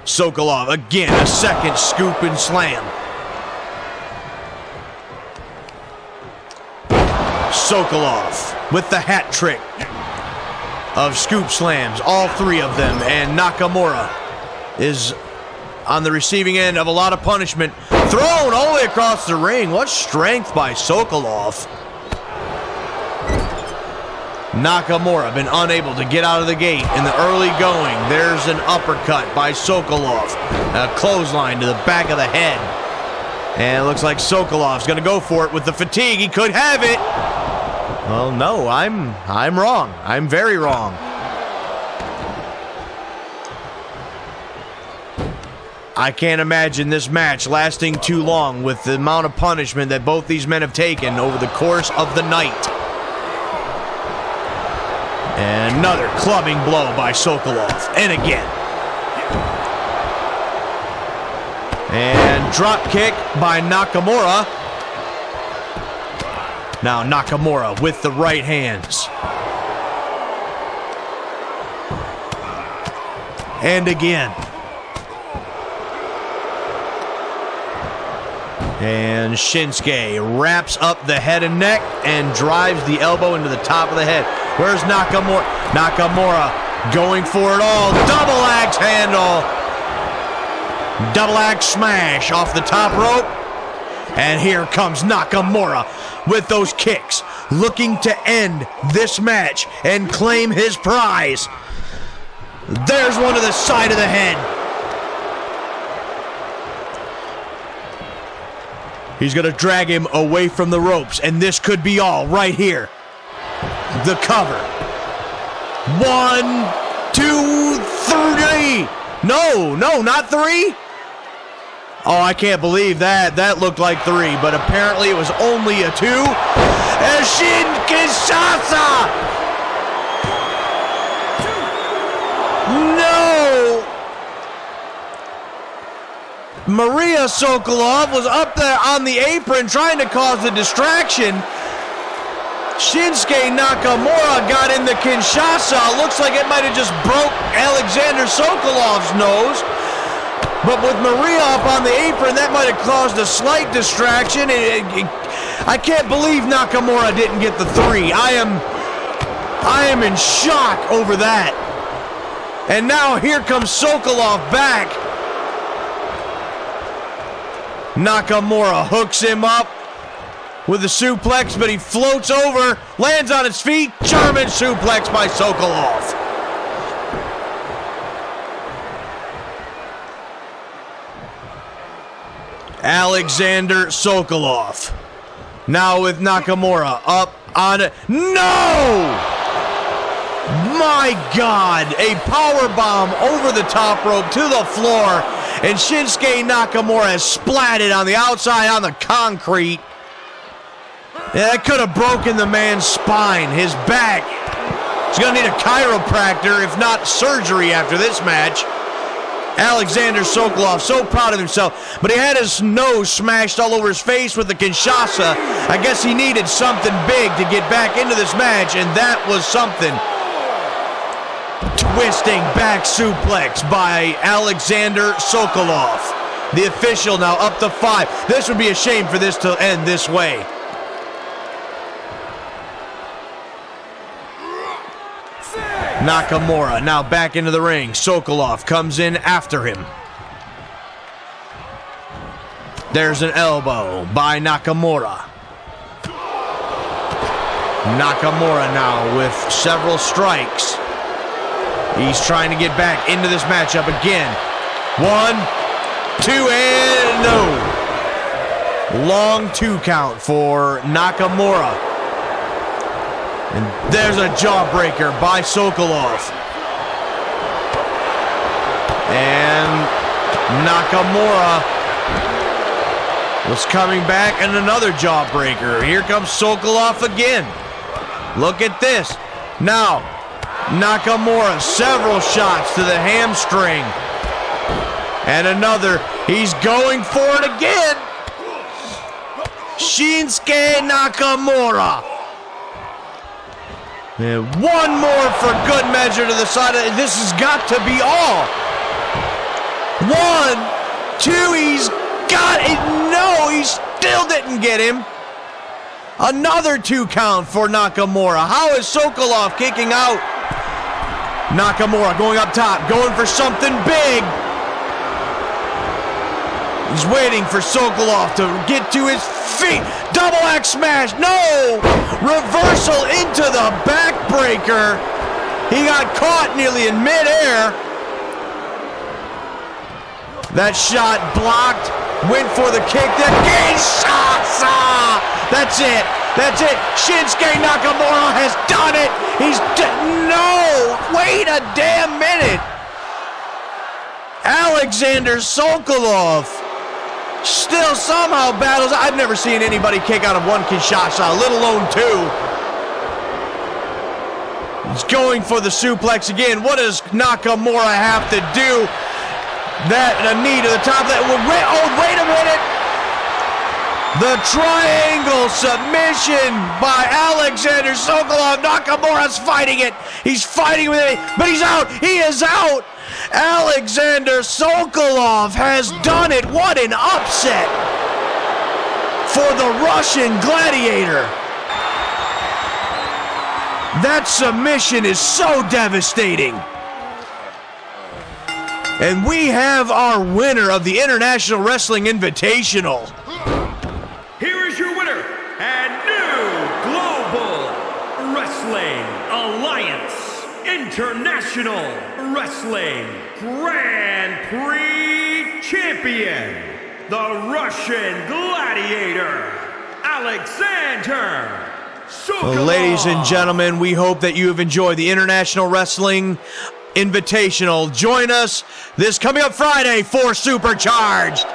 Sokolov, again, a second scoop and slam. Sokolov with the hat trick of scoop slams, all three of them, and Nakamura is on the receiving end of a lot of punishment. Thrown all the way across the ring. What strength by Sokolov. Nakamura been unable to get out of the gate in the early going. There's an uppercut by Sokolov. A clothesline to the back of the head. And it looks like Sokolov's going to go for it with the fatigue. He could have it. Well, no, I'm wrong. I'm very wrong. I can't imagine this match lasting too long with the amount of punishment that both these men have taken over the course of the night. And another clubbing blow by Sokolov. And again. And drop kick by Nakamura. Now Nakamura with the right hands. And again. And Shinsuke wraps up the head and neck and drives the elbow into the top of the head. Where's Nakamura? Nakamura going for it all. Double axe handle. Double axe smash off the top rope. And here comes Nakamura with those kicks, looking to end this match and claim his prize. There's one to the side of the head. He's going to drag him away from the ropes, and this could be all right here. The cover. 1, 2, 3. No, not 3. Oh, I can't believe that. That looked like 3, but apparently it was only a 2. And Shin Kinshasa! No! Maria Sokolov was up there on the apron trying to cause the distraction. Shinsuke Nakamura got in the Kinshasa. Looks like it might have just broke Alexander Sokolov's nose. But with Maria up on the apron, that might have caused a slight distraction. I can't believe Nakamura didn't get the 3. I am in shock over that. And now here comes Sokolov back. Nakamura hooks him up with a suplex, but he floats over, lands on his feet. German suplex by Sokolov. Alexander Sokolov. Now with Nakamura up on it. No! My God! A powerbomb over the top rope to the floor. And Shinsuke Nakamura has splatted on the outside on the concrete. Yeah, that could have broken the man's spine, his back. He's going to need a chiropractor, if not surgery, after this match. Alexander Sokolov, so proud of himself, but he had his nose smashed all over his face with the Kinshasa. I guess he needed something big to get back into this match, and that was something. Twisting back suplex by Alexander Sokolov. The official now up to 5. This would be a shame for this to end this way. Nakamura now back into the ring. Sokolov comes in after him. There's an elbow by Nakamura. Nakamura now with several strikes. He's trying to get back into this matchup again. 1, 2, and no. Long 2 count for Nakamura. And there's a jawbreaker by Sokolov. And Nakamura was coming back, and another jawbreaker. Here comes Sokolov again. Look at this. Now, Nakamura, several shots to the hamstring. And another. He's going for it again. Shinsuke Nakamura. And one more for good measure to the side of it. This has got to be all. 1, 2, he's got it. No, he still didn't get him. Another 2 count for Nakamura. How is Sokolov kicking out? Nakamura going up top, going for something big. He's waiting for Sokolov to get to his feet. Double axe smash. No! Reversal into the backbreaker. He got caught nearly in midair. That shot blocked. Went for the kick. That's it. That's it. Shinsuke Nakamura has done it. He's no! Wait a damn minute. Alexander Sokolov still somehow battles. I've never seen anybody kick out of 1 Kinshasa, let alone 2. He's going for the suplex again. What does Nakamura have to do? That and a knee to the top. That wait a minute. The triangle submission by Alexander Sokolov. Nakamura's fighting it. He's fighting with it, but he's out. He is out. Alexander Sokolov has done it. What an upset for the Russian Gladiator. That submission is so devastating. And we have our winner of the International Wrestling Invitational. Here is your winner and new Global Wrestling Alliance International Wrestling Grand Prix Champion, the Russian Gladiator, Alexander Sokolov. Well, ladies and gentlemen, we hope that you have enjoyed the International Wrestling Invitational. Join us this coming up Friday for Supercharged.